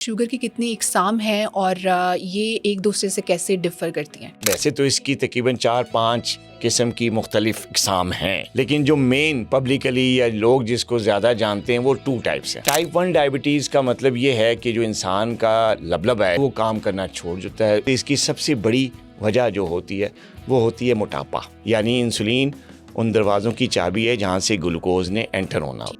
Sugar की कितनी इकसाम हैं और ये एक दूसरे से कैसे डिफ़र करती हैं? वैसे तो इसकी तकरीबन 4-5 किस्म की मुख्तलिफ इकसाम हैं, लेकिन जो मेन पब्लिकली या लोग जिसको ज़्यादा जानते हैं वो 2 टाइप्स हैं। टाइप 1 डायबिटीज़ का मतलब ये है कि जो इंसान का लबलब है वो काम करना छोड़ देता है। इसकी सबसे बड़ी वजह जो होती है वो होती है मोटापा, यानी इंसुलिन उन दरवाज़ों की चाबी है जहाँ से ग्लूकोज ने एंटर होना हो।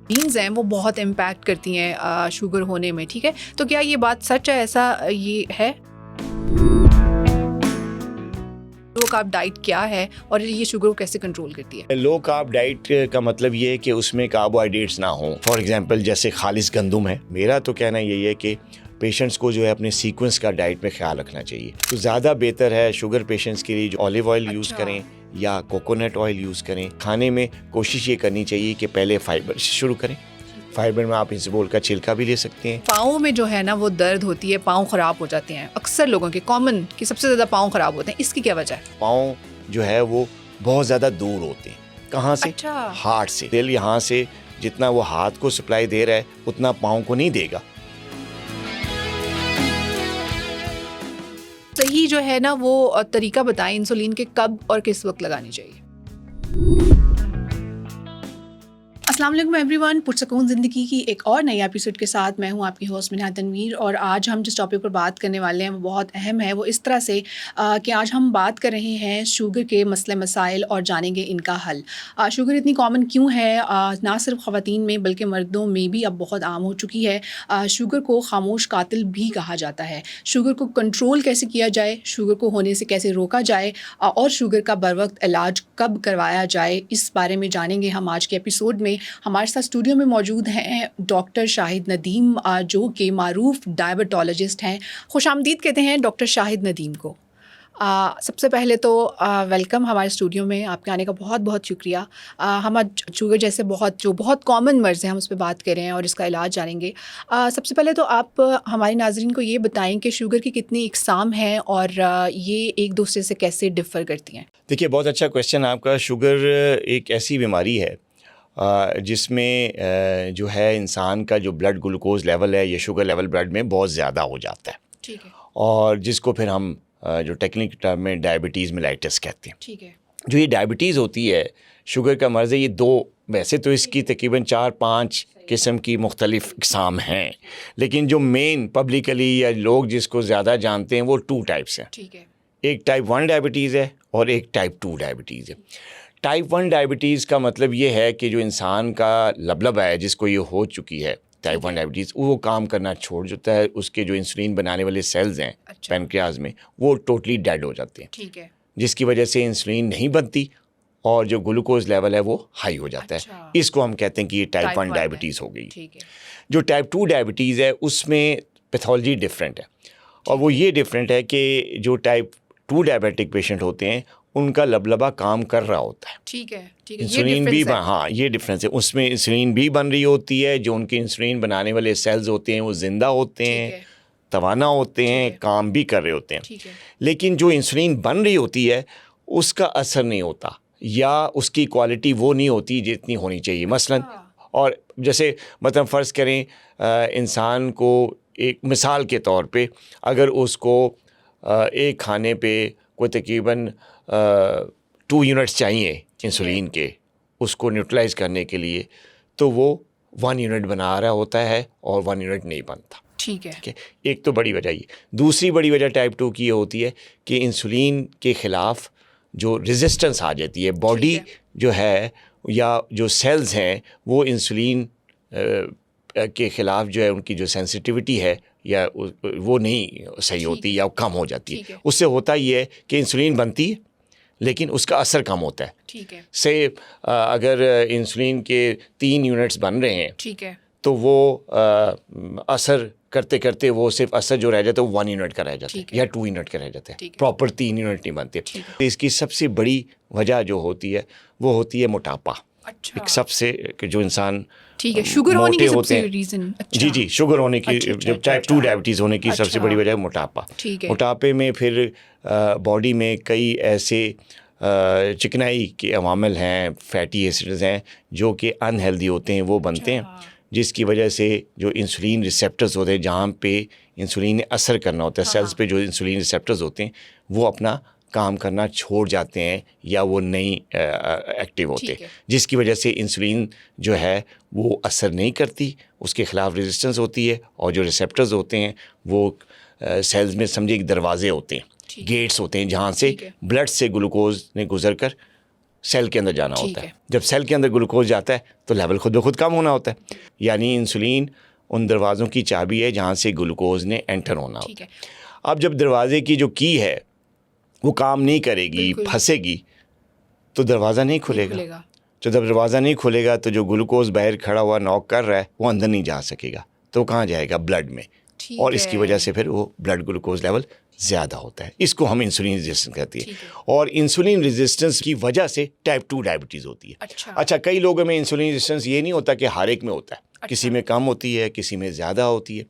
जीन्स हैं वो बहुत इम्पैक्ट करती हैं शुगर होने में, ठीक है? तो क्या ये बात सच है, ऐसा ये है? लो कार्ब डाइट क्या है और ये शुगर को कैसे कंट्रोल करती है? लो कार्ब डाइट का मतलब ये है कि उसमें कार्बोहाइड्रेट्स ना हो। फॉर एग्जांपल जैसे खालिस गंदम है। मेरा तो कहना यही है कि पेशेंट्स को जो है अपने सीक्वेंस का डाइट में ख्याल रखना चाहिए। तो ज़्यादा बेहतर है शुगर पेशेंट्स के लिए जो ऑलिव ऑयल यूज़ करें या कोकोनट ऑयल यूज़ करें। खाने में कोशिश ये करनी चाहिए कि पहले फाइबर से शुरू करें। फाइबर में आप इसबगोल का छिलका भी ले सकते हैं। पाँव में जो है ना वो दर्द होती है, पाँव ख़राब हो जाते हैं। अक्सर लोगों के कॉमन कि सबसे ज़्यादा पाँव ख़राब होते हैं, इसकी क्या वजह है? पाँव जो है वो बहुत ज़्यादा दूर होते हैं। कहाँ से? अच्छा। हार्ट से। दिल यहाँ से जितना वो हाथ को सप्लाई दे रहा है उतना पाँव को नहीं देगा। सही जो है ना वो तरीका बताएं इंसुलिन के कब और किस वक्त लगानी चाहिए। अस्सलाम वालेकुम एवरीवन, पुरसकून ज़िंदगी की एक और नई एपिसोड के साथ मैं हूं आपकी होस्ट मिनहा तनवीर। और आज हम जिस टॉपिक पर बात करने वाले हैं वो बहुत अहम है। वो इस तरह से कि आज हम बात कर रहे हैं शुगर के मसले मसाइल और जानेंगे इनका हल। शुगर इतनी कॉमन क्यों है, ना सिर्फ ख़वातीन में बल्कि मर्दों में भी अब बहुत आम हो चुकी है। शुगर को खामोश कातिल भी कहा जाता है। शुगर को कंट्रोल कैसे किया जाए, शुगर को होने से कैसे रोका जाए और शुगर का बर वक्त इलाज कब करवाया जाए, इस बारे में जानेंगे हम आज के एपिसोड में। हमारे साथ स्टूडियो में मौजूद हैं डॉक्टर शाहिद नदीम, जो कि मारूफ डायबिटोलॉजिस्ट हैं। खुशामदीद कहते हैं डॉक्टर शाहिद नदीम को। सबसे पहले तो वेलकम हमारे स्टूडियो में, आपके आने का बहुत बहुत शुक्रिया। हम आज शुगर जैसे बहुत कॉमन मर्ज़ है हम उस पर बात करें और इसका इलाज जानेंगे। सबसे पहले तो आप हमारे नाज़रीन को ये बताएं कि शुगर की कितनी इकसाम हैं और ये एक दूसरे से कैसे डिफ़र करती हैं? देखिए, बहुत अच्छा क्वेश्चन आपका। शुगर एक ऐसी बीमारी है जिसमें जो है इंसान का जो ब्लड ग्लूकोज लेवल है या शुगर लेवल ब्लड में बहुत ज़्यादा हो जाता है। ठीक है। और जिसको फिर हम जो टेक्निक टर्म में डायबिटीज़ मेलाइटस कहते हैं। ठीक है। जो ये डायबिटीज़ होती है, शुगर का मर्ज़ है, ये वैसे तो इसकी तकरीबन 4-5 किस्म की मुख्तलिफ इकसाम हैं, लेकिन जो मेन पब्लिकली या लोग जिसको ज़्यादा जानते हैं वो 2 टाइप्स हैं। ठीक है। एक टाइप 1 डायबिटीज़ है और एक टाइप 2 डायबिटीज़ है। टाइप 1 डायबिटीज़ का मतलब ये है कि जो इंसान का लबलब है, जिसको ये हो चुकी है टाइप 1 डायबिटीज़, वो काम करना छोड़ देता है। उसके जो इंसुलिन बनाने वाले सेल्स हैं पैनक्रियाज में वो टोटली डेड हो जाते हैं। ठीक है। जिसकी वजह से इंसुलिन नहीं बनती और जो ग्लूकोज लेवल है वो हाई हो जाता है। इसको हम कहते हैं कि ये टाइप 1 डायबिटीज़ हो गई। ठीक है। जो टाइप 2 डायबिटीज़ है उसमें पैथोलॉजी डिफरेंट है, और वो ये डिफरेंट है कि जो टाइप 2 डायबिटिक पेशेंट होते हैं उनका लबलबा काम कर रहा होता है। ठीक है। ठीक है। इंसुलिन भी हाँ, ये डिफरेंस है। उसमें इंसुलिन भी बन रही होती है, जो उनके इंसुलिन बनाने वाले सेल्स होते हैं वो जिंदा होते हैं, तवाना होते हैं, काम भी कर रहे होते हैं। लेकिन जो इंसुलिन बन रही होती है उसका असर नहीं होता या उसकी क्वालिटी वो नहीं होती जितनी होनी चाहिए। मसलन और जैसे मतलब फ़र्ज़ करें इंसान को एक मिसाल के तौर पे अगर उसको एक खाने पे कोई तकरीबन 2 यूनिट्स चाहिए इंसुलिन के, उसको न्यूट्रलाइज़ करने के लिए, तो वो 1 यूनिट बना रहा होता है और 1 यूनिट नहीं बनता। ठीक है। एक तो बड़ी वजह ये। दूसरी बड़ी वजह टाइप 2 की ये होती है कि इंसुलिन के ख़िलाफ़ जो रेजिस्टेंस आ जाती है, बॉडी जो है या जो सेल्स हैं वो इंसुलिन के ख़िलाफ़ जो है उनकी जो सेंसिटिविटी है या वो नहीं सही होती या कम हो जाती है। उससे होता ये है कि इंसुलिन बनती है लेकिन उसका असर कम होता है। ठीक है। से अगर इंसुलिन के 3 यूनिट्स बन रहे हैं, ठीक है, तो वो असर करते करते वो सिर्फ असर जो रह जाता है वो 1 यूनिट का रह जाता है या 2 यूनिट का रह जाता है। प्रॉपर 3 यूनिट नहीं बनते। इसकी सबसे बड़ी वजह जो होती है वो होती है मोटापा। अच्छा। एक सबसे कि जो इंसान ठीक है, शुगर होने की सबसे रीज़न। अच्छा। जी, शुगर होने की, जब टाइप 2 डायबिटीज़ होने की सबसे बड़ी वजह है मोटापा। मोटापे में फिर बॉडी में कई ऐसे चिकनाई के अवामिल हैं, फैटी एसिड्स हैं जो कि अनहेल्दी होते हैं, वो बनते हैं, जिसकी वजह से जो इंसुलिन रिसेप्टर्स होते हैं, जहाँ पे इंसुलिन ने असर करना होता है, सेल्स पे जो इंसुलिन रिसेप्टर्स होते हैं वो अपना काम करना छोड़ जाते हैं या वो नहीं एक्टिव होते, जिसकी वजह से इंसुलिन जो है वो असर नहीं करती, उसके ख़िलाफ़ रेजिस्टेंस होती है। और जो रिसेप्टर्स होते हैं वो सेल्स में समझिए कि दरवाजे होते हैं, गेट्स होते हैं, जहाँ से ब्लड से ग्लूकोज ने गुजर कर सेल के अंदर जाना होता है। जब सेल के अंदर ग्लूकोज जाता है तो लेवल खुद ब खुद कम होना होता है। यानी इंसुलिन उन दरवाज़ों की चाबी है जहाँ से ग्लूकोज ने एंटर होना होता है। अब जब दरवाजे की जो की है वो काम नहीं करेगी, फंसेगी, तो दरवाज़ा नहीं खुलेगा। तो जब दरवाज़ा नहीं खुलेगा तो जो ग्लूकोज बाहर खड़ा हुआ नॉक कर रहा है वो अंदर नहीं जा सकेगा, तो कहाँ जाएगा? ब्लड में। और इसकी वजह से फिर वो ब्लड ग्लूकोज लेवल ज़्यादा होता है। इसको हम इंसुलिन रेजिस्टेंस कहते हैं। और इंसुलिन रेजिस्टेंस की वजह से टाइप 2 डायबिटीज़ होती है। अच्छा, कई लोगों में इंसुलिन रेजिस्टेंस ये नहीं होता कि हर एक में होता है, किसी में कम होती है, किसी में ज़्यादा होती है।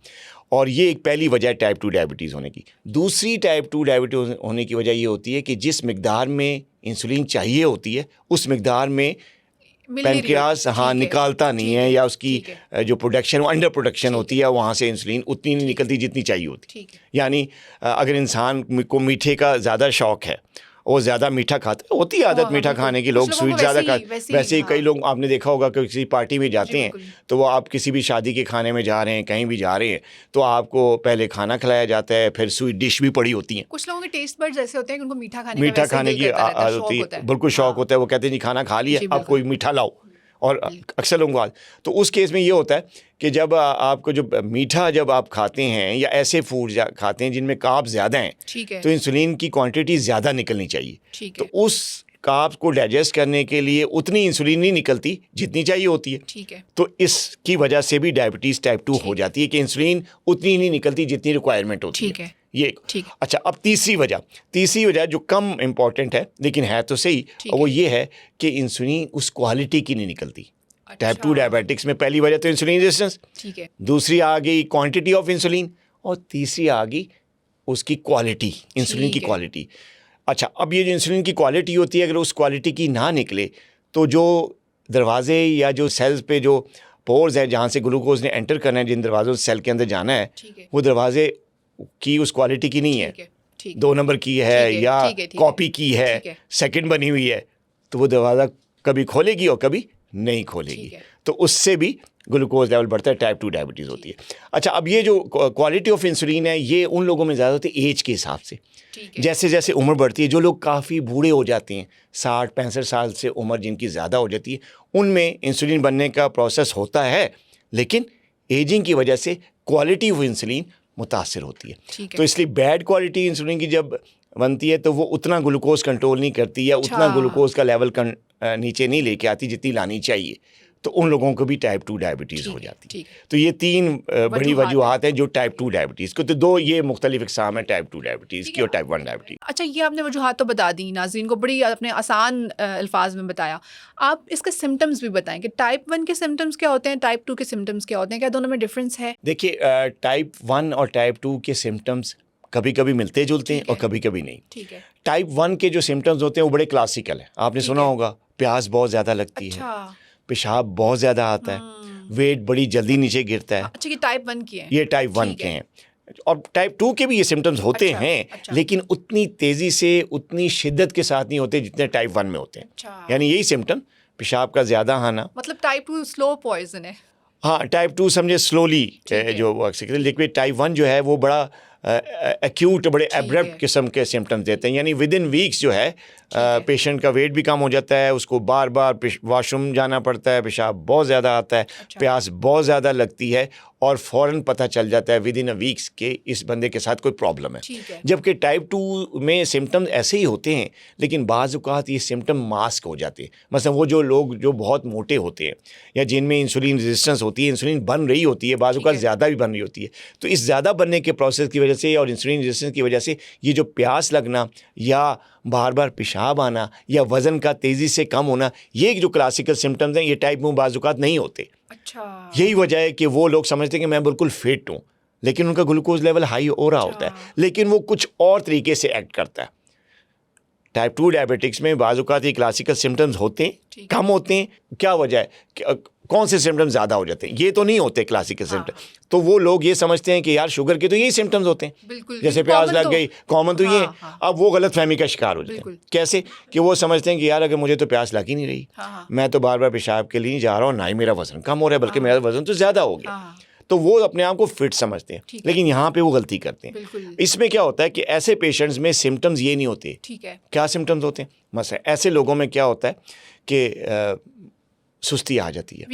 और ये एक पहली वजह है टाइप 2 डायबिटीज़ होने की। दूसरी टाइप 2 डायबिटीज़ होने की वजह ये होती है कि जिस मिकदार में इंसुलिन चाहिए होती है उस मिकदार में पैनक्रियास निकालता नहीं है, या उसकी जो प्रोडक्शन वो अंडर प्रोडक्शन होती है, वहाँ से इंसुलिन उतनी नहीं निकलती जितनी चाहिए होती। यानी अगर इंसान को मीठे का ज़्यादा शौक़ है, वो ज़्यादा मीठा खाते होती है आदत मीठा खाने की, लोग स्वीट ज़्यादा खाते, वैसे ही कई लोग आपने देखा होगा कि किसी पार्टी में जाते हैं तो वो आप किसी भी शादी के खाने में जा रहे हैं, कहीं भी जा रहे हैं, तो आपको पहले खाना खिलाया जाता है, फिर स्वीट डिश भी पड़ी होती है। कुछ लोगों के टेस्ट बड्स ऐसे होते हैं कि उनको मीठा खाने की आदत होती है, बिल्कुल शौक होता है। वो कहते हैं जी खाना खा लिया, अब कोई मीठा लाओ। और अक्सर लोगों को तो उस केस में ये होता है कि जब आपको जो मीठा जब आप खाते हैं या ऐसे फूड खाते हैं जिनमें कार्ब ज़्यादा हैं, तो इंसुलिन की क्वांटिटी ज़्यादा निकलनी चाहिए। तो उस कार्ब्स को डाइजेस्ट करने के लिए उतनी इंसुलिन नहीं निकलती जितनी चाहिए होती है। तो इसकी वजह से भी डायबिटीज़ टाइप 2 हो जाती है कि इंसुलिन उतनी नहीं निकलती जितनी रिक्वायरमेंट होती है। ये अच्छा, अब तीसरी वजह जो कम इम्पॉर्टेंट है लेकिन है तो सही, वो ये है कि इंसुलिन उस क्वालिटी की नहीं निकलती। टाइप 2 डायबिटिक्स में पहली वजह तो इंसुलिन रेजिस्टेंस, दूसरी आ गई क्वांटिटी ऑफ इंसुलिन, और तीसरी आ गई उसकी क्वालिटी, इंसुलिन की क्वालिटी। अच्छा, अब ये जो इंसुलिन की क्वालिटी होती है, अगर उस क्वालिटी की ना निकले तो जो दरवाजे या जो सेल्स पे जो पोर्स हैं जहाँ से ग्लूकोज ने एंटर करना है, जिन दरवाज़ों से सेल के अंदर जाना है, वो दरवाजे की उस क्वालिटी की नहीं है, 2 नंबर की है या कॉपी की है, सेकंड बनी हुई है, तो वो दरवाज़ा कभी खोलेगी और कभी नहीं खोलेगी, तो उससे भी ग्लूकोज लेवल बढ़ता है, टाइप 2 डायबिटीज़ होती है। अच्छा, अब ये जो क्वालिटी ऑफ इंसुलिन है ये उन लोगों में ज़्यादा होती है एज के हिसाब से। जैसे जैसे उम्र बढ़ती है, जो लोग काफ़ी बूढ़े हो जाते हैं, 60-65 साल से उम्र जिनकी ज़्यादा हो जाती है, उनमें इंसुलिन बनने का प्रोसेस होता है, लेकिन एजिंग की वजह से क्वालिटी ऑफ इंसुलिन मुतासिर होती है। तो इसलिए बैड क्वालिटी इंसुलिन की जब बनती है तो वो उतना ग्लूकोज कंट्रोल नहीं करती या उतना ग्लूकोज का लेवल नीचे नहीं लेके आती जितनी लानी चाहिए, तो उन लोगों को भी टाइप 2 डायबिटीज़ हो जाती है। तो ये 3 बड़ी वजूहात हैं जो टाइप 2 डायबिटीज़ को, तो 2 ये मुख्तलिफ इकसाम है टाइप 2 डायबिटीज़ की और टाइप 1 डायबिटीज़। अच्छा, ये आपने वजूहात तो बता दी, नाज़रीन को बड़ी अपने आसान अल्फाज में बताया। आप इसके सिम्टम्स भी बताएं कि टाइप 1 के सिम्टम्स क्या होते हैं, टाइप 2 के सिम्टम्स क्या होते हैं, क्या दोनों में डिफरेंस है? देखिए, टाइप 1 और टाइप 2 के सिम्टम्स कभी कभी मिलते जुलते हैं और कभी कभी नहीं। टाइप 1 के जो सिम्टम्स होते हैं वो बड़े क्लासिकल हैं, आपने सुना होगा, प्यास बहुत ज़्यादा लगती है, पेशाब बहुत ज़्यादा आता है, वेट बड़ी जल्दी नीचे गिरता है। अच्छा, ये टाइप 1 की है? ये टाइप 1 के हैं। और टाइप 2 के भी ये सिम्टम्स होते हैं, लेकिन उतनी तेज़ी से, उतनी शिद्दत के साथ नहीं होते जितने टाइप 1 में होते हैं। यानी यही सिम्टम, पेशाब का ज़्यादा आना, मतलब टाइप 2 स्लो पॉइजन है। हाँ, टाइप 2 समझे स्लोली जो अक्सर, लेकिन टाइप 1 जो है वो बड़ा एक्यूट, बड़े एब्रप्ट किस्म के सिम्टम्स देते हैं। यानी विद इन वीक्स जो है पेशेंट का वेट भी कम हो जाता है, उसको बार बार वॉशरूम जाना पड़ता है, पेशाब बहुत ज़्यादा आता है, प्यास बहुत ज़्यादा लगती है, और फ़ौरन पता चल जाता है विद इन अ वीक्स के इस बंदे के साथ कोई प्रॉब्लम है। जबकि टाइप 2 में सिम्टम्स ऐसे ही होते हैं, लेकिन बाज़ औक़ात ये सिम्टम मास्क हो जाते हैं। मतलब वो जो लोग जो बहुत मोटे होते हैं या जिनमें इंसुलिन रेजिस्टेंस होती है, इंसुलिन बन रही होती है, बाज़ औक़ात ज़्यादा भी बन रही होती है, तो इस ज़्यादा बनने के प्रोसेस की वजह से और इंसुलिन रेजिस्टेंस की वजह से ये जो प्यास लगना या बार बार पेशाब आना या वज़न का तेज़ी से कम होना, ये जो क्लासिकल सिम्टम्स हैं, ये टाइप में बाज़ औक़ात नहीं होते। अच्छा, यही वजह है कि वो लोग समझते हैं कि मैं बिल्कुल फिट हूँ, लेकिन उनका ग्लूकोज लेवल हाई हो रहा होता है, लेकिन वो कुछ और तरीके से एक्ट करता है। टाइप 2 डायबिटिक्स में बाज़ औक़ात ये क्लासिकल सिम्टम्स होते हैं, कम होते हैं। क्या वजह है? कौन से सिम्टम्स ज़्यादा हो जाते हैं, ये तो नहीं होते क्लासिकल सिम्टम। तो वो लोग ये समझते हैं कि यार शुगर के तो यही सिम्टम्स होते हैं, बिल्कुल, जैसे प्यास लग गई, कॉमन तो ये है। हाँ। अब वो गलत फहमी का शिकार हो जाते हैं। कैसे कि वो समझते हैं कि यार अगर मुझे तो प्यास लग ही नहीं रही, मैं तो बार बार पेशाब के लिए नहीं जा रहा हूँ, ना ही मेरा वजन कम हो रहा है, बल्कि मेरा वजन तो ज़्यादा हो गया। तो वो अपने आप को फिट समझते हैं, लेकिन यहाँ पे वो गलती करते हैं। इसमें क्या होता है कि ऐसे पेशेंट्स में सिम्टम्स ये नहीं होते। ठीक है, क्या सिम्टम्स होते हैं? मसला ऐसे लोगों में क्या होता है कि सुस्ती आ जाती है,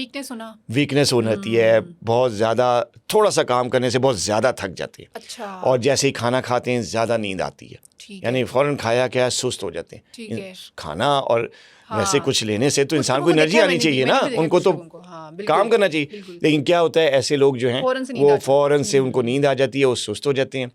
वीकनेस हो जाती है, बहुत ज़्यादा, थोड़ा सा काम करने से बहुत ज़्यादा थक जाते हैं। अच्छा। और जैसे ही खाना खाते हैं ज़्यादा नींद आती है, यानी फ़ौरन खाया क्या सुस्त हो जाते हैं। खाना और वैसे कुछ लेने से तो इंसान को एनर्जी आनी चाहिए ना, उनको तो काम करना चाहिए। लेकिन क्या होता है, ऐसे लोग जो हैं वो फ़ौरन से उनको नींद आ जाती है, वो सुस्त हो जाते हैं,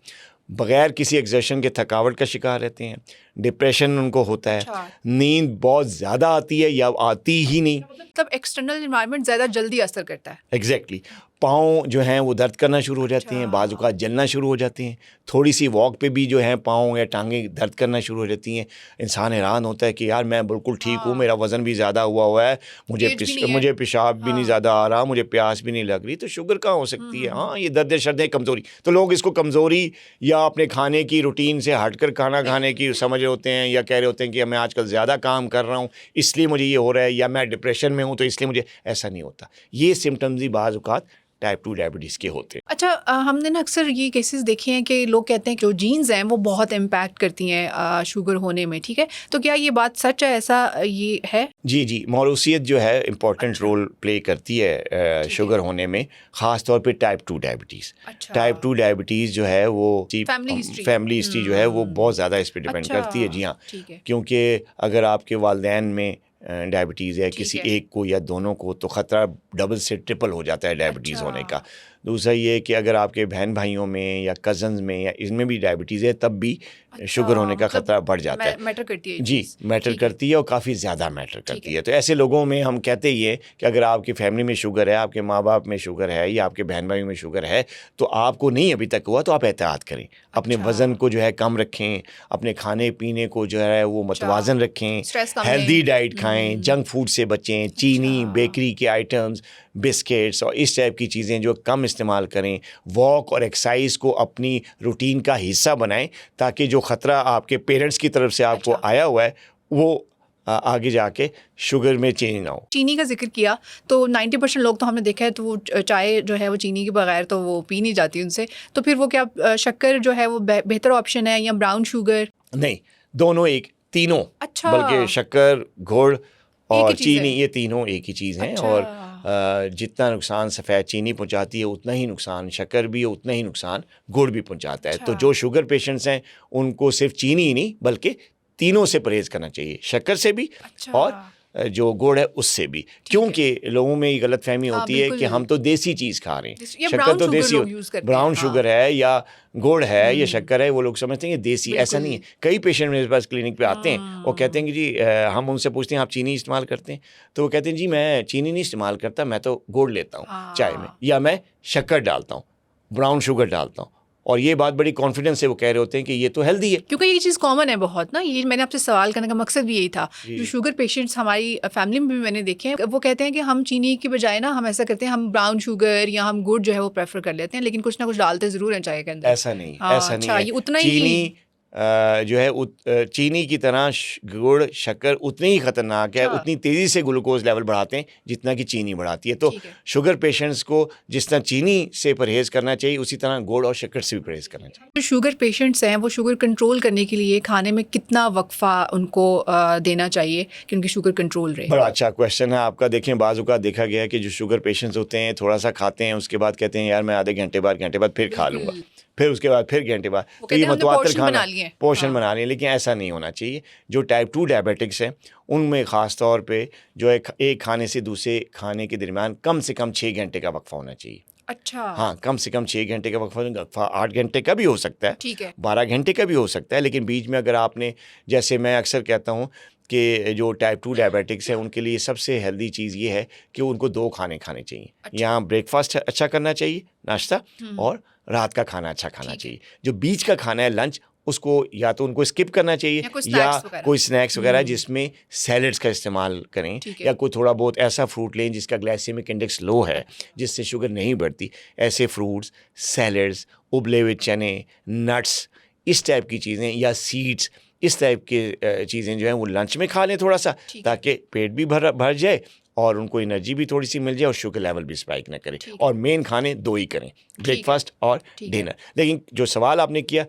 बगैर किसी एक्सर्शन के थकावट का शिकार रहते हैं, डिप्रेशन उनको होता है, नींद बहुत ज़्यादा आती है या आती ही नहीं। मतलब एक्सटर्नल एनवायरनमेंट ज़्यादा जल्दी असर करता है। एग्जैक्टली। पाँव जो हैं वो दर्द करना शुरू हो जाते हैं, बाजू का जलना शुरू हो जाते हैं, थोड़ी सी वॉक पे भी जो है पाँव या टांगें दर्द करना शुरू हो जाती हैं। इंसान हैरान होता है कि यार मैं बिल्कुल ठीक हूँ, मेरा वज़न भी ज़्यादा हुआ है, मुझे पेशाब भी नहीं ज़्यादा आ रहा, मुझे प्यास भी नहीं लग रही, तो शुगर कहाँ हो सकती है? हाँ, ये दर्द शर्दें कमज़ोरी। तो लोग इसको कमज़ोरी या अपने खाने की रूटीन से हटकर खाना खाने की समझ रहे होते हैं, या कह रहे होते हैं कि मैं आजकल ज़्यादा काम कर रहा हूँ इसलिए मुझे ये हो रहा है, या मैं डिप्रेशन में हूँ तो इसलिए मुझे। ऐसा नहीं होता। ये सिम्टम्स ही बाज़ औक़ात टाइप 2 डायबिटीज़ के होते हैं। अच्छा, हमने ना अक्सर ये केसेस देखे हैं कि लोग कहते हैं कि जो जीन्स हैं वो बहुत इम्पैक्ट करती हैं शुगर होने में, ठीक है? तो क्या ये बात सच है, ऐसा ये है? जी, मौरूसियत जो है इम्पॉर्टेंट रोल प्ले करती है शुगर होने में, ख़ास तौर पे टाइप 2 डायबिटीज़। टाइप 2 डायबिटीज़ जो है वो फैमिली हिस्ट्री जो है वो बहुत ज़्यादा इस पर डिपेंड करती है। जी हाँ, क्योंकि अगर आपके वालिदैन में डायबिटीज़ है, किसी एक को या दोनों को, तो ख़तरा डबल से ट्रिपल हो जाता है डायबिटीज़ होने का। दूसरा ये कि अगर आपके बहन भाइयों में या कज़न्स में या इसमें भी डायबिटीज़ है, तब भी शुगर होने का ख़तरा बढ़ जाता है। मैटर करती है जी, मैटर करती है और काफ़ी ज़्यादा मैटर करती है। तो ऐसे लोगों में हम कहते ही है कि अगर आपकी फैमिली में शुगर है, आपके माँ बाप में शुगर है या आपके बहन भाइयों में शुगर है, तो आपको नहीं अभी तक हुआ तो आप एहतियात करें, अपने वज़न को जो है कम रखें, अपने खाने पीने को जो है वो मतवाज़न रखें, हेल्दी डाइट खाएँ, जंक फूड से बचें, चीनी, बेकरी के आइटम्स, बिस्किट्स और इस टाइप की चीज़ें जो कम इस्तेमाल करें। वॉक और एक्सरसाइज को अपनी रूटीन का हिस्सा बनाएं, ताकि जो ख़तरा आपके पेरेंट्स की तरफ से आपको आया हुआ है वो आगे जाके शुगर में चेंज ना हो। चीनी का जिक्र किया तो 90% लोग तो हमने देखा है तो वो चाय जो है वो चीनी के बगैर तो वो पी नहीं जाती उनसे, तो फिर वो क्या शक्कर जो है वो बेहतर ऑप्शन है या ब्राउन शुगर? नहीं, दोनों एक, तीनों। अच्छा। बल्कि शक्कर, गुड़ और चीनी ये तीनों एक ही चीज़ हैं। और जितना नुकसान सफ़ेद चीनी पहुंचाती है उतना ही नुकसान शक्कर भी, उतना ही नुकसान गुड़ भी पहुंचाता है। तो जो शुगर पेशेंट्स हैं उनको सिर्फ चीनी ही नहीं बल्कि तीनों से परहेज़ करना चाहिए, शक्कर से भी और जो गुड़ है उससे भी, क्योंकि लोगों में ये गलतफहमी होती है कि हम तो देसी चीज़ खा रहे हैं, शक्कर तो देसी, ब्राउन शुगर है या गुड़ है या शक्कर है, वो लोग समझते हैं कि देसी। ऐसा नहीं है। कई पेशेंट मेरे पास क्लिनिक पे आते हैं, वो कहते हैं कि जी हम उनसे पूछते हैं आप चीनी इस्तेमाल करते हैं, तो वो कहते हैं जी मैं चीनी नहीं इस्तेमाल करता, मैं तो गुड़ लेता हूँ चाय में, या मैं शक्कर डालता हूँ, ब्राउन शुगर डालता हूँ। और ये बात बड़ी कॉन्फिडेंस से वो कह रहे होते हैं कि ये तो हेल्दी है, क्योंकि ये चीज़ कॉमन है बहुत ना। ये मैंने आपसे सवाल करने का मकसद भी यही था। जो शुगर पेशेंट्स हमारी फैमिली में भी मैंने देखे हैं, वो कहते हैं कि हम चीनी की बजाय ना हम ऐसा करते हैं, हम ब्राउन शुगर या हम गुड़ जो है वो प्रेफर कर लेते हैं, लेकिन कुछ ना कुछ डालते ज़रूर हैं चाय के अंदर। ऐसा नहीं, ऐसा नहीं है। ये उतना ही चीनी जो है चीनी की तरह गुड़ शक्कर उतनी ही ख़तरनाक है, उतनी तेज़ी से ग्लूकोज लेवल बढ़ाते हैं जितना कि चीनी बढ़ाती है। तो शुगर पेशेंट्स को जिस तरह चीनी से परहेज़ करना चाहिए उसी तरह गुड़ और शक्कर से भी परहेज़ करना चाहिए। जो शुगर पेशेंट्स हैं वो शुगर कंट्रोल करने के लिए खाने में कितना वक्फा उनको देना चाहिए कि उनकी शुगर कंट्रोल रहे? बड़ा अच्छा क्वेश्चन है आपका। देखें, बाज़ औक़ात देखा गया है कि जो शुगर पेशेंट्स होते हैं थोड़ा सा खाते हैं, उसके बाद कहते हैं यार मैं आधे घंटे बाद फिर खा लूँगा, फिर उसके बाद फिर घंटे बाद, तो ये मतवातर खाना पोर्शन बना लिए। लेकिन ऐसा नहीं होना चाहिए। जो टाइप 2 डायबिटिक्स हैं उनमें ख़ास तौर पे जो है एक खाने से दूसरे खाने के दरमियान कम से कम 6 घंटे का वक्फा होना चाहिए। अच्छा। हाँ, कम से कम 6 घंटे का वक्फा 8 घंटे का भी हो सकता है, ठीक है, 12 घंटे का भी हो सकता है। लेकिन बीच में अगर आपने, जैसे मैं अक्सर कहता हूँ कि जो टाइप 2 डायबिटिक्स है उनके लिए सबसे हेल्दी चीज़ ये है कि उनको 2 खाने खाने चाहिए। यहाँ ब्रेकफास्ट अच्छा करना चाहिए, नाश्ता, और रात का खाना अच्छा खाना चाहिए। जो बीच का खाना है लंच, उसको या तो उनको स्किप करना चाहिए या कोई स्नैक्स वगैरह जिसमें सैलड्स का इस्तेमाल करें, या कोई थोड़ा बहुत ऐसा फ्रूट लें जिसका ग्लाइसेमिक इंडेक्स लो है, जिससे शुगर नहीं बढ़ती। ऐसे फ्रूट्स, सैलड्स, उबले हुए चने, नट्स, इस टाइप की चीज़ें, या सीड्स, इस टाइप के चीज़ें जो हैं वो लंच में खा लें थोड़ा सा, ताकि पेट भी भर जाए और उनको एनर्जी भी थोड़ी सी मिल जाए और शुगर लेवल भी स्पाइक ना करें। और मेन खाने 2 ही करें, ब्रेकफास्ट और डिनर। लेकिन जो सवाल आपने किया,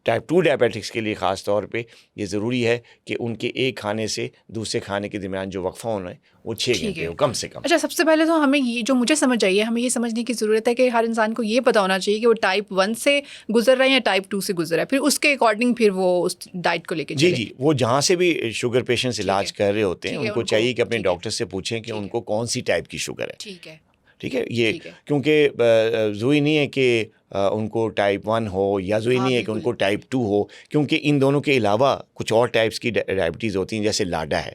टाइप 2 डायबिटिक्स के लिए ख़ास तौर पे ये ज़रूरी है कि उनके एक खाने से दूसरे खाने के दरमियान जो वक्फा होना है वो 6 घंटे हो कम से कम। अच्छा, सबसे पहले तो हमें ये जो मुझे समझ आई है, हमें ये समझने की ज़रूरत है कि हर इंसान को ये पता होना चाहिए कि वो टाइप 1 से गुजर रहा है या टाइप 2 से गुजर रहा है, फिर उसके अकॉर्डिंग फिर वो उस डाइट को लेके जी, वो जहाँ से भी शुगर पेशेंट्स इलाज कर रहे होते हैं उनको चाहिए कि अपने डॉक्टर से पूछें कि उनको कौन सी टाइप की शुगर है। ठीक है, ये क्योंकि ज़रूरी नहीं है कि उनको टाइप 1 हो या ज़रूरी नहीं है कि उनको टाइप 2 हो, क्योंकि इन दोनों के अलावा कुछ और टाइप्स की डायबिटीज़ होती हैं, जैसे लाडा है।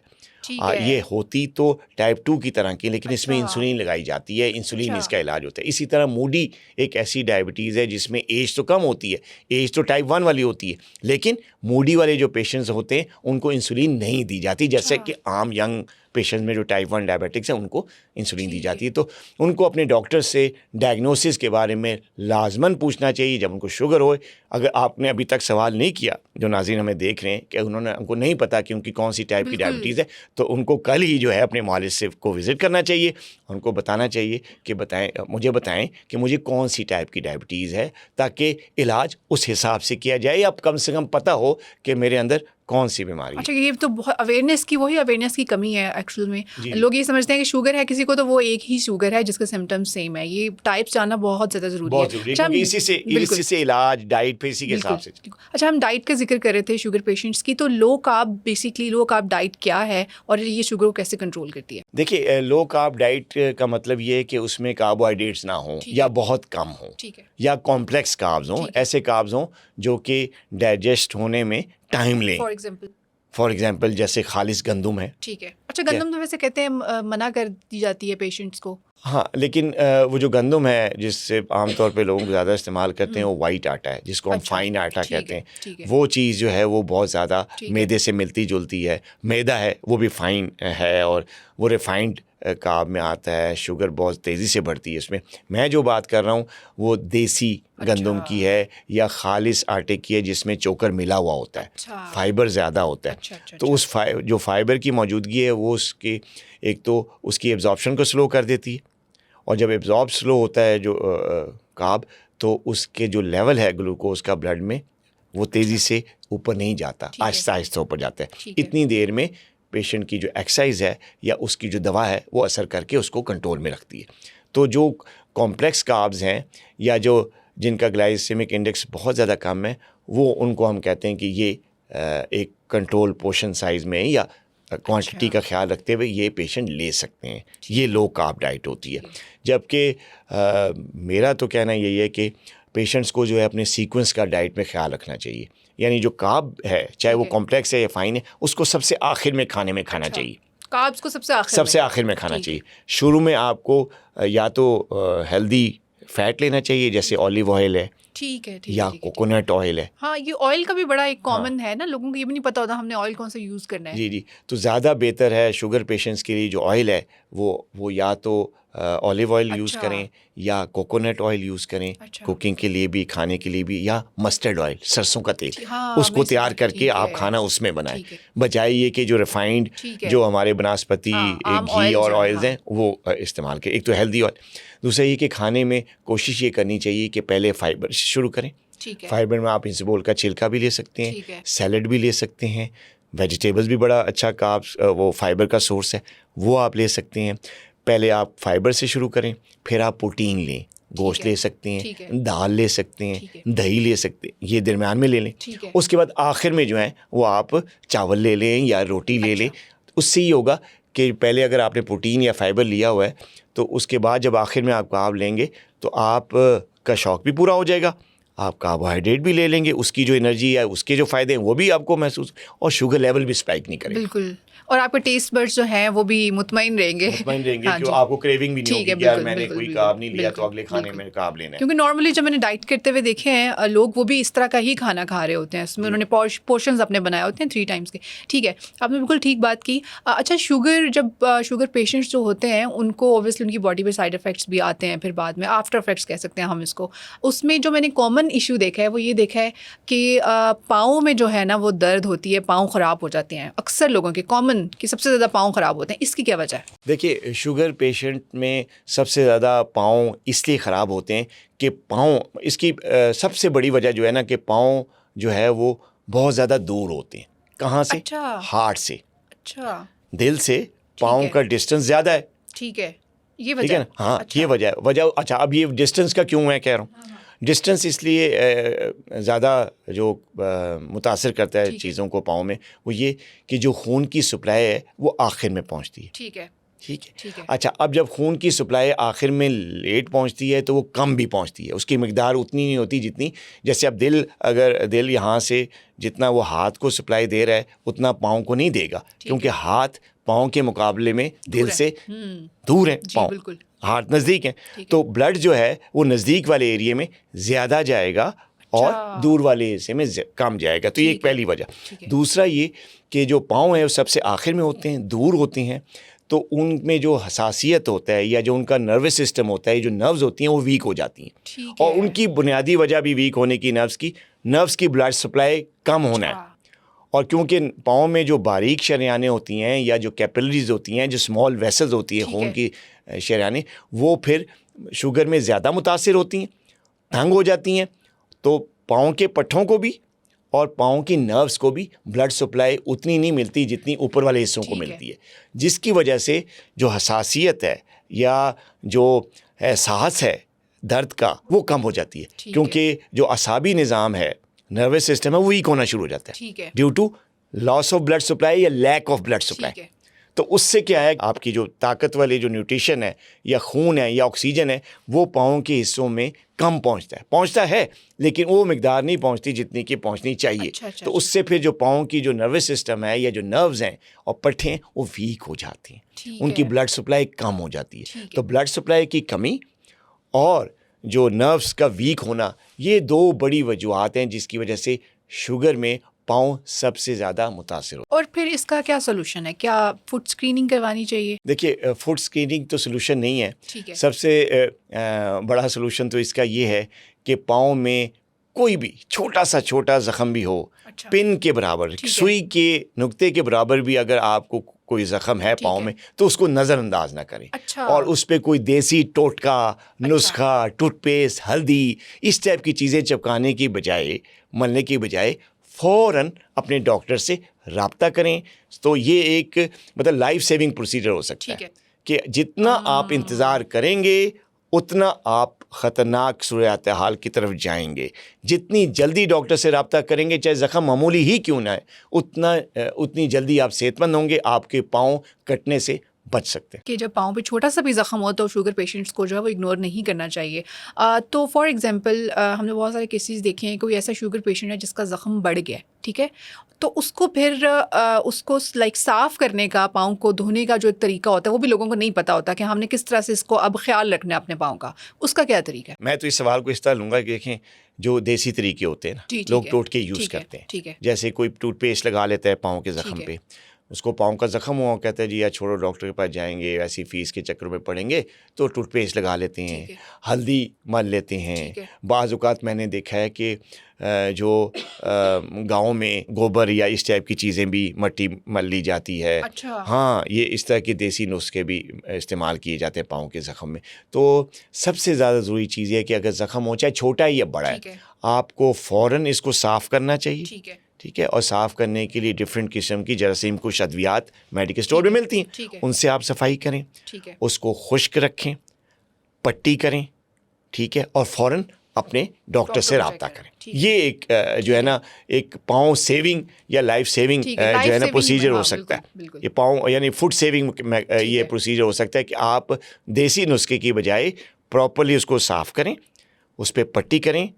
ये होती तो टाइप 2 की तरह की, लेकिन इसमें इंसुलिन लगाई जाती है, इंसुलिन इसका इलाज होता है। इसी तरह मूडी एक ऐसी डायबिटीज़ है जिसमें एज तो कम होती है, एज तो टाइप 1 वाली होती है, लेकिन मूडी वाले जो पेशेंट्स होते हैं उनको इंसुलिन नहीं दी जाती, जैसे कि आम यंग पेशेंट्स में जो टाइप 1 डायबिटिक्स है उनको इंसुलिन दी जाती है। तो उनको अपने डॉक्टर से डायग्नोसिस के बारे में लाजमन पूछना चाहिए जब उनको शुगर हो। अगर आपने अभी तक सवाल नहीं किया, जो नाज़रीन हमें देख रहे हैं, कि उनको नहीं पता कि उनकी कौन सी टाइप की डायबिटीज़ है, तो उनको कल ही जो है अपने मालिज से को विज़िट करना चाहिए। उनको बताना चाहिए कि मुझे बताएं कि मुझे कौन सी टाइप की डायबिटीज़ है, ताकि इलाज उस हिसाब से किया जाए, या कम से कम पता हो कि मेरे अंदर कौन सी बीमारी है। अच्छा, ये तो बहुत अवेयरनेस की कमी है एक्चुअल में। लोग ये समझते हैं कि शुगर है किसी को तो वो एक ही शुगर है जिसका सिम्टम्स सेम है। ये टाइप्स जानना बहुत ज़्यादा ज़रूरी है। क्योंकि इसी से इलाज, डाइट पे इसी के हिसाब से। अच्छा, हम डाइट का जिक्र कर रहे थे शुगर पेशेंट्स की, तो लो कार्ब डाइट क्या है और ये शुगर को कैसे कंट्रोल करती है? देखिए, लो कार्ब डाइट का मतलब ये है कि उसमें कार्बोहाइड्रेट्स ना हो या बहुत कम हो, या कॉम्प्लेक्स कार्ब्स हों, ऐसे कार्ब्स हों जो कि डाइजेस्ट होने में टाइम लें। फॉर एग्जाम्पल जैसे खालिस गंदम है। ठीक है। अच्छा, गंदम तो वैसे कहते हैं मना कर दी जाती है पेशेंट्स को। हाँ, लेकिन वो जो गंदम है जिससे आमतौर पे लोग ज़्यादा इस्तेमाल करते हैं, वो वाइट आटा है, जिसको हम फाइन आटा कहते हैं। वो चीज़ जो है वो बहुत ज़्यादा मैदे से मिलती जुलती है। मैदा है वो भी फाइन है और वो रिफाइंड कार्ब में आता है। शुगर बहुत तेज़ी से बढ़ती है इसमें। मैं जो बात कर रहा हूँ वो देसी गंदम की है या खालिस आटे की है, जिसमें चोकर मिला हुआ होता है, फाइबर ज़्यादा होता है। तो उस जो फाइबर की मौजूदगी है वो उसकी एक तो उसकी एब्जॉर्प्शन को स्लो कर देती है, और जब एब्जॉर्ब स्लो होता है जो कार्ब, तो उसके जो लेवल है ग्लूकोज का ब्लड में वो तेज़ी से ऊपर नहीं जाता, आहिस्ता आहिस्ता ऊपर जाता है। इतनी देर में पेशेंट की जो एक्सरसाइज है या उसकी जो दवा है वो असर करके उसको कंट्रोल में रखती है। तो जो कॉम्प्लेक्स कार्ब्स हैं या जो जिनका ग्लाइसेमिक इंडेक्स बहुत ज़्यादा कम है, वो उनको हम कहते हैं कि ये एक कंट्रोल पोर्शन साइज़ में या क्वांटिटी का ख्याल रखते हुए ये पेशेंट ले सकते हैं। ये लो कार्ब डाइट होती है। जबकि मेरा तो कहना यही है कि पेशेंट्स को जो है अपने सीक्वेंस का डाइट में ख्याल रखना चाहिए, यानी जो कार्ब है चाहे वो कॉम्प्लेक्स है या फाइन है, उसको सबसे आखिर में खाने में खाना चाहिए। कार्ब्स को सबसे आखिर में खाना चाहिए। शुरू में आपको या तो हेल्दी फैट लेना चाहिए, जैसे ऑलिव ऑयल है, ठीक है, या कोकोनट ऑयल है। हाँ, ये ऑयल का भी बड़ा एक कॉमन है ना, लोगों को ये भी नहीं पता होता हमने ऑयल कौन सा यूज़ करना है। जी, तो ज़्यादा बेहतर है शुगर पेशेंट्स के लिए जो ऑयल है वो या तो ऑलिव ऑयल यूज़ करें या कोकोनट ऑयल यूज़ करें, कुकिंग के लिए भी, खाने के लिए भी, या मस्टर्ड ऑयल, सरसों का तेल, उसको तैयार करके आप खाना उसमें बनाएं, बजाय ये कि जो रिफाइंड जो हमारे बनस्पति घी और ऑयल्स हैं वो इस्तेमाल करें। एक तो हेल्दी ऑयल, दूसरा ये कि खाने में कोशिश ये करनी चाहिए कि पहले फाइबर से शुरू करें। फाइबर में आप इंसबोल का छिलका भी ले सकते हैं, सैलड भी ले सकते हैं, वेजिटेबल्स भी बड़ा अच्छा कार्ब्स वो फाइबर का सोर्स है, वो आप ले सकते हैं। पहले आप फाइबर से शुरू करें, फिर आप प्रोटीन लें, गोश्त ले सकते हैं, दाल ले सकते हैं, दही ले सकते हैं, ये दरमियान में ले लें। उसके बाद आखिर में जो है वो आप चावल ले लें या रोटी ले लें। उससे ये होगा कि पहले अगर आपने प्रोटीन या फाइबर लिया हुआ है तो उसके बाद जब आखिर में आप कार्ब लेंगे तो आप का शौक भी पूरा हो जाएगा, आप कार्बोहाइड्रेट भी ले लेंगे, उसकी जो एनर्जी है उसके जो फ़ायदे हैं वो भी आपको महसूस, और शुगर लेवल भी स्पाइक नहीं करेगा। बिल्कुल। और आपके टेस्ट बड्स जो हैं वो भी मुतमईन रहेंगे हाँ, क्यों आपको क्रेविंग भी नहीं होगी कि यार मैंने कोई कार्ब नहीं लिया तो अगले खाने में कार्ब लेना है। क्योंकि नॉर्मली जब मैंने डाइट करते हुए देखे हैं लोग, वो भी इस तरह का ही खाना खा रहे होते हैं, इसमें उन्होंने पोर्शंस अपने बनाए होते हैं 3 टाइम्स के। ठीक है, आपने बिल्कुल ठीक बात की। अच्छा, शुगर पेशेंट्स जो होते हैं उनको ऑब्वियसली उनकी बॉडी पे साइड इफ़ेक्ट्स भी आते हैं, फिर बाद में आफ्टर इफेक्ट्स कह सकते हैं हम इसको। उसमें जो मैंने कॉमन इशू देखा है वो ये देखा है कि पाँव में जो है ना वो दर्द होती है, पाँव ख़राब हो जाते हैं अक्सर लोगों के, कॉमन कि सबसे ज़्यादा पाँव ख़राब होते हैं। इसकी क्या वजह है? देखिए, शुगर पेशेंट में सबसे ज़्यादा पाँव इसलिए ख़राब होते हैं कि पाँव, इसकी सबसे बड़ी वजह जो है ना कि पाँव जो है वो बहुत ज़्यादा दूर होते हैं। कहाँ से? अच्छा। हार्ट से। अच्छा। दिल से पाँव का डिस्टेंस ज़्यादा है। ठीक है, ये वजह ठीक है ना? हाँ, अच्छा। ये वजह। अच्छा, अब ये डिस्टेंस का क्यों मैं कह रहा हूँ, डिस्टेंस इसलिए ज़्यादा जो मुतासिर करता है चीज़ों को पाँव में, वो ये कि जो खून की सप्लाई है वो आखिर में पहुँचती है। ठीक है। ठीक है। अच्छा, अब जब खून की सप्लाई आखिर में लेट पहुंचती है तो वो कम भी पहुंचती है, उसकी मिकदार उतनी नहीं होती जितनी, जैसे अब अगर दिल यहाँ से जितना वो हाथ को सप्लाई दे रहा है उतना पाँव को नहीं देगा, क्योंकि हाथ पाँव के मुकाबले में दिल से दूर है, पाँव हाथ नज़दीक है, तो ब्लड जो है वो नज़दीक वाले एरिया में ज़्यादा जाएगा और दूर वाले हिस्से में कम जाएगा। तो ये एक पहली वजह। दूसरा ये कि जो पाँव है वो सबसे आखिर में होते हैं, दूर होते हैं, तो उनमें जो हसासियत होता है या जो उनका नर्वस सिस्टम होता है, जो नर्व्स होती हैं वो वीक हो जाती हैं, और उनकी बुनियादी वजह भी वीक होने की नर्व्स की ब्लड सप्लाई कम होना है। और क्योंकि पाँव में जो बारीक शरेयानें होती हैं या जो कैपिलरीज होती हैं, जो स्मॉल वेसल्स होती हैं खून की शरेयानें, वो फिर शुगर में ज़्यादा मुतासिर होती हैं, तंग हो जाती हैं, तो पाँव के पट्ठों को भी और पाँव की नर्व्स को भी ब्लड सप्लाई उतनी नहीं मिलती जितनी ऊपर वाले हिस्सों को मिलती है, जिसकी वजह से जो हसासियत है या जो एहसास है दर्द का वो कम हो जाती है, क्योंकि जो असाबी निज़ाम है, नर्वस सिस्टम है, वो वीक होना शुरू हो जाता है due to loss of blood supply या लैक ऑफ ब्लड सप्लाई। तो उससे क्या है, आपकी जो ताकत वाली जो न्यूट्रिशन है या खून है या ऑक्सीजन है वो पाँव के हिस्सों में कम पहुंचता है, लेकिन वो मिकदार नहीं पहुंचती जितनी कि पहुंचनी चाहिए। तो उससे फिर जो पाँव की जो नर्वस सिस्टम है या जो नर्व्स हैं और पट्टे हैं वो वीक हो जाती हैं, उनकी ब्लड सप्लाई कम हो जाती है। तो ब्लड सप्लाई की कमी और जो नर्व्स का वीक होना, ये 2 बड़ी वजूहात हैं जिसकी वजह से शुगर में पाँव सबसे ज़्यादा मुतासिर हो। और फिर इसका क्या सोल्यूशन है? क्या फूड स्क्रीनिंग करवानी चाहिए? देखिए, फूड स्क्रीनिंग तो सोल्यूशन नहीं है। सबसे बड़ा सोल्यूशन तो इसका ये है कि पाँव में कोई भी छोटा ज़ख़म भी हो, पिन के बराबर, सुई के नुक्ते के बराबर भी अगर आपको कोई ज़ख़म है पाँव में, तो उसको नज़रअंदाज ना करें। और उस पर कोई देसी टोटका, नुस्खा, टूथपेस्ट, हल्दी, इस टाइप की चीज़ें चिपकाने की बजाय, मलने की बजाय फ़ौरन अपने डॉक्टर से रब्ता करें। तो ये एक मतलब लाइफ सेविंग प्रोसीजर हो सकता है कि जितना आप इंतज़ार करेंगे उतना आप ख़तरनाक सूरत हाल की तरफ जाएंगे। जितनी जल्दी डॉक्टर से रब्ता करेंगे, चाहे ज़ख़म मामूली ही क्यों ना है, उतनी जल्दी आप सेहतमंद होंगे, आपके पाँव कटने से बच सकते हैं। कि जब पाँव पे छोटा सा भी ज़ख़म हो तो शुगर पेशेंट्स को जो है वो इग्नोर नहीं करना चाहिए। तो फॉर एग्जांपल हमने बहुत सारे केसेस देखे हैं, कोई ऐसा शुगर पेशेंट है जिसका ज़ख़म बढ़ गया, ठीक है, तो उसको फिर उसको साफ़ करने का, पाँव को धोने का जो एक तरीका होता है वो भी लोगों को नहीं पता होता कि हमने किस तरह से इसको अब ख्याल रखना है अपने पाँव का, उसका क्या तरीका है? मैं तो इस सवाल को इस तरह लूँगा कि देखें, जो देसी तरीके होते हैं ना, लोग टोटके यूज़ करते हैं। जैसे कोई टूथपेस्ट लगा लेता है पाँव के ज़ख़म पे, उसको पाँव का ज़ख़म हुआ, कहता है जी यार छोड़ो, डॉक्टर के पास जाएंगे, ऐसी फ़ीस के चक्कर में पड़ेंगे, तो टूथपेस्ट लगा लेते हैं, हल्दी मल लेते हैं। बाज़ औक़ात मैंने देखा है कि जो गाँव में गोबर या इस टाइप की चीज़ें भी मट्टी मल ली जाती है। हाँ, ये इस तरह के देसी नुस्खे भी इस्तेमाल किए जाते हैं पाँव के ज़ख़म में। तो सबसे ज़्यादा ज़रूरी चीज़ है कि अगर ज़ख़म हो, चाहे छोटा है या बड़ा है, आपको फ़ौरन इसको साफ़ करना चाहिए। ठीक है, और साफ़ करने के लिए डिफरेंट किस्म की जरासीम कुछ अद्वियात मेडिकल स्टोर में मिलती हैं, उनसे आप सफाई करें, उसको खुश्क रखें, पट्टी करें, ठीक है, और फ़ौरन अपने डॉक्टर से रब्ता करें। ये एक जो है ना, एक पाँव सेविंग या लाइफ सेविंग जो है ना प्रोसीजर हो सकता है। ये पाँव यानी फूड सेविंग ये प्रोसीजर हो सकता है कि आप देसी नुस्खे की बजाय प्रॉपर्ली उसको साफ़ करें, उस पर पट्टी करें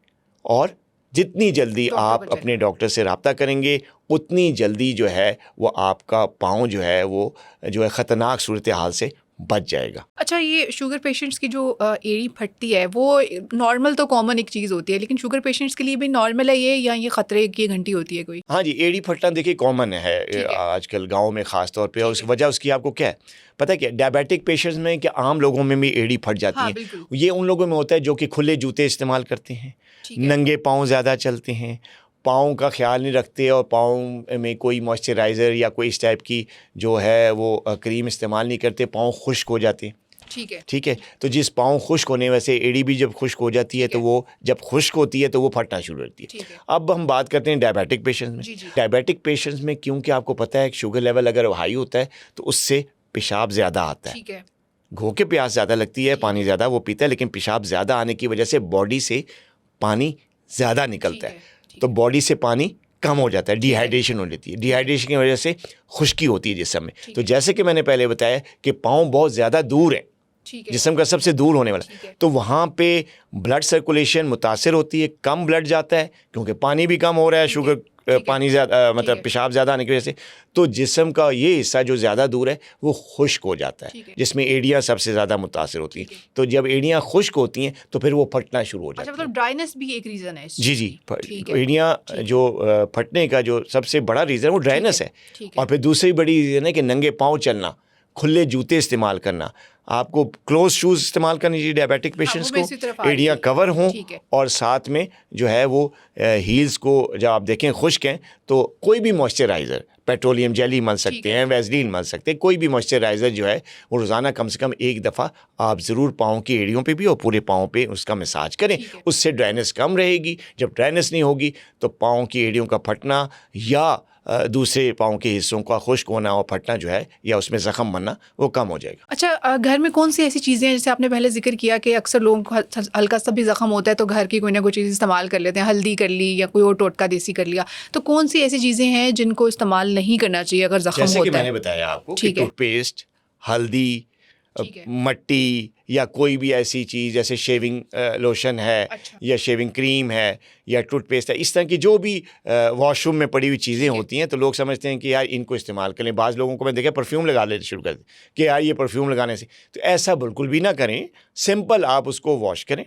और जितनी जल्दी आप अपने डॉक्टर से रब्ता करेंगे उतनी जल्दी जो है वो आपका पाँव जो है वो जो है ख़तरनाक सूरत हाल से बच जाएगा। अच्छा, ये शुगर पेशेंट्स की जो एड़ी फटती है वो नॉर्मल तो कॉमन एक चीज़ होती है, लेकिन शुगर पेशेंट्स के लिए भी नॉर्मल है ये, या ये ख़तरे की घंटी होती है कोई? हाँ जी, एड़ी फटना देखिए कॉमन है आजकल गाँव में ख़ास तौर पे, और उसकी वजह उसकी आपको क्या है पता है क्या? डायबिटिक पेशेंट्स में क्या आम लोगों में भी एड़ी फट जाती हाँ, है। ये उन लोगों में होता है जो कि खुले जूते इस्तेमाल करते हैं, नंगे पाँव ज़्यादा चलते हैं, पाँव का ख्याल नहीं रखते और पाँव में कोई मॉइस्चराइज़र या कोई इस टाइप की जो है वो क्रीम इस्तेमाल नहीं करते, पाँव खुश्क हो जाते हैं। ठीक है, तो जिस पाँव खुश्क होने वैसे एड़ी भी जब खुश्क हो जाती है तो वो जब खुश्क होती है तो वो फटना शुरू होती है। अब हम बात करते हैं डायबिटिक पेशेंट्स में। डायबिटिक पेशेंट्स में क्योंकि आपको पता है शुगर लेवल अगर हाई होता है तो उससे पेशाब ज़्यादा आता है, घो के प्यास ज़्यादा लगती है, पानी ज़्यादा वो पीता है, लेकिन पेशाब ज़्यादा आने की वजह से बॉडी से पानी ज़्यादा निकलता है, तो बॉडी से पानी कम हो जाता है, डिहाइड्रेशन हो जाती है। डिहाइड्रेशन की वजह से खुश्की होती है जिस्म में। तो जैसे कि मैंने पहले बताया कि पाँव बहुत ज़्यादा दूर है जिस्म का सबसे दूर होने वाला, तो वहाँ पे ब्लड सर्कुलेशन मुतासिर होती है, कम ब्लड जाता है क्योंकि पानी भी कम हो रहा है, शुगर पानी ज़्यादा मतलब पेशाब ज़्यादा आने की वजह से, तो जिस्म का ये हिस्सा जो ज़्यादा दूर है वो खुश्क हो जाता है, जिसमें एड़ियाँ सबसे ज़्यादा मुतासिर होती हैं। तो जब एड़ियाँ खुश्क होती हैं तो फिर वो फटना शुरू हो जाती है। मतलब ड्राइनेस भी एक रीज़न है? जी, एड़ियाँ जो फटने का जो सबसे बड़ा रीज़न है वो ड्राइनेस है। और फिर दूसरी बड़ी रीज़न है कि नंगे पाँव चलना, खुले जूते इस्तेमाल करना, आपको क्लोज शूज़ इस्तेमाल करनी चाहिए डायबिटिक पेशेंट्स को, एड़ियाँ कवर हों, और साथ में जो है वो हील्स को जब आप देखें खुश्क हैं तो कोई भी मॉइस्चराइज़र, पेट्रोलियम जेली मल सकते हैं, वैसलीन मल सकते हैं, कोई भी मॉइस्चराइज़र जो है वो रोज़ाना कम से कम एक दफ़ा आप ज़रूर पाँव की एड़ियों पे भी और पूरे पाँव पे उसका मसाज करें। उससे ड्राइनेस कम रहेगी। जब ड्राइनेस नहीं होगी तो पाँव की एड़ियों का फटना या दूसरे पाँव के हिस्सों का खुश्क होना और फटना जो है या उसमें ज़ख़म बनना वो कम हो जाएगा। अच्छा, घर में कौन सी ऐसी चीज़ें हैं, जैसे आपने पहले जिक्र किया कि अक्सर लोगों को हल्का सा भी ज़ख़म होता है तो घर की कोई ना कोई चीज़ इस्तेमाल कर लेते हैं, हल्दी कर ली या कोई और टोटका देसी कर लिया, तो कौन सी ऐसी चीज़ें हैं जिनको इस्तेमाल नहीं करना चाहिए अगर ज़ख़म होता है? जैसे कि मैंने बताया आपको कि टूथपेस्ट, हल्दी, मट्टी या कोई भी ऐसी चीज़ जैसे शेविंग लोशन है या शेविंग क्रीम है या टूथपेस्ट है, इस तरह की जो भी वॉशरूम में पड़ी हुई चीज़ें होती हैं तो लोग समझते हैं कि यार इनको इस्तेमाल करें। बाज़ लोगों को मैं देखा परफ्यूम लगा लेते शुरू कर दें कि यार ये परफ्यूम लगाने से, तो ऐसा बिल्कुल भी ना करें। सिंपल आप उसको वॉश करें,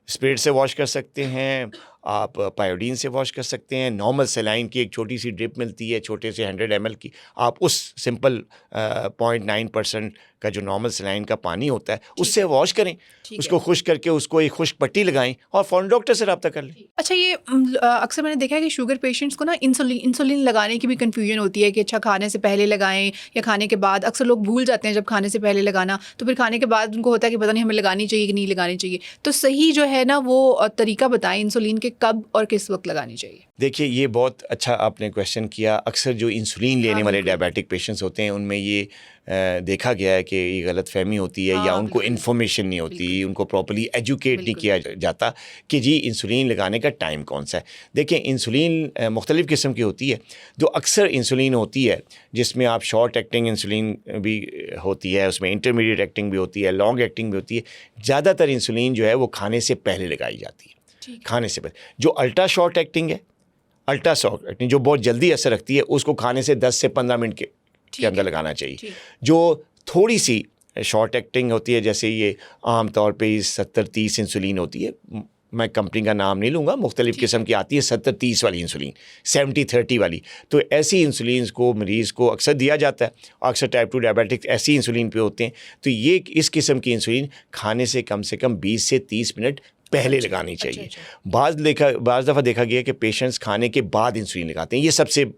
स्प्रेड से वॉश कर सकते हैं, आप पायोडीन से वॉश कर सकते हैं, नॉर्मल सेलाइन की एक छोटी सी ड्रिप मिलती है छोटे से 100 ml की, आप उस सिंपल 0.9% का जो नॉर्मल सेलाइन का पानी होता है उससे वॉश करें, उसको खुश्क करके उसको एक खुश्क पट्टी लगाएं और फ़ौरन डॉक्टर से रब्ता कर लें। अच्छा, ये अक्सर मैंने देखा है कि शुगर पेशेंट्स को ना इंसुलिन लगाने की भी कन्फ्यूजन होती है कि अच्छा खाने से पहले लगाएं या खाने के बाद। अक्सर लोग भूल जाते हैं जब खाने से पहले लगाना, तो फिर खाने के बाद उनको होता है कि पता नहीं हमें लगानी चाहिए कि नहीं लगानी चाहिए। तो सही जो है ना वो तरीका बताएं इंसुलिन के कब और किस वक्त लगानी चाहिए। देखिए, ये बहुत अच्छा आपने क्वेश्चन किया। अक्सर जो इंसुलिन लेने वाले डायबिटिक पेशेंट्स होते हैं उनमें ये देखा गया है कि ये गलत फहमी होती है या उनको इन्फॉर्मेशन नहीं होती, उनको प्रॉपर्ली एजुकेट नहीं किया जाता कि जी इंसुलिन लगाने का टाइम कौन सा है। देखिए, इंसुलिन मुख्तलिफ़ किस्म की होती है। जो अक्सर इंसुलिन होती है जिसमें आप शॉर्ट एक्टिंग इंसुलिन भी होती है, उसमें इंटरमीडिएट एक्टिंग भी होती है, लॉन्ग एक्टिंग भी होती है। ज़्यादातर इंसुलिन जो है वो खाने से पहले लगाई जाती है, खाने से पहले। जो अल्ट्रा शॉर्ट एक्टिंग है, अल्ट्रा शॉर्ट एक्टिंग जो बहुत जल्दी असर रखती है, उसको खाने से 10 से 15 मिनट के अंदर लगाना चाहिए। जो थोड़ी सी शॉर्ट एक्टिंग होती है, जैसे ये आम तौर पे 70-30 इंसुलिन होती है, मैं कंपनी का नाम नहीं लूँगा, मुख्तलिफ़ किस्म की आती है 70-30 वाली इंसुलिन, 70-30 वाली। तो ऐसी इंसुलिन को मरीज़ को अक्सर दिया जाता है। अक्सर टाइप 2 डायबिटिक्स ऐसी इंसुलिन पे होते हैं। तो ये इस किस्म की इंसुलिन खाने से कम 20 से 30 मिनट पहले लगानी चाहिए। बाज़ दफ़ा देखा गया कि पेशेंट्स खाने के बाद इंसुलिन लगाते हैं, ये सबसे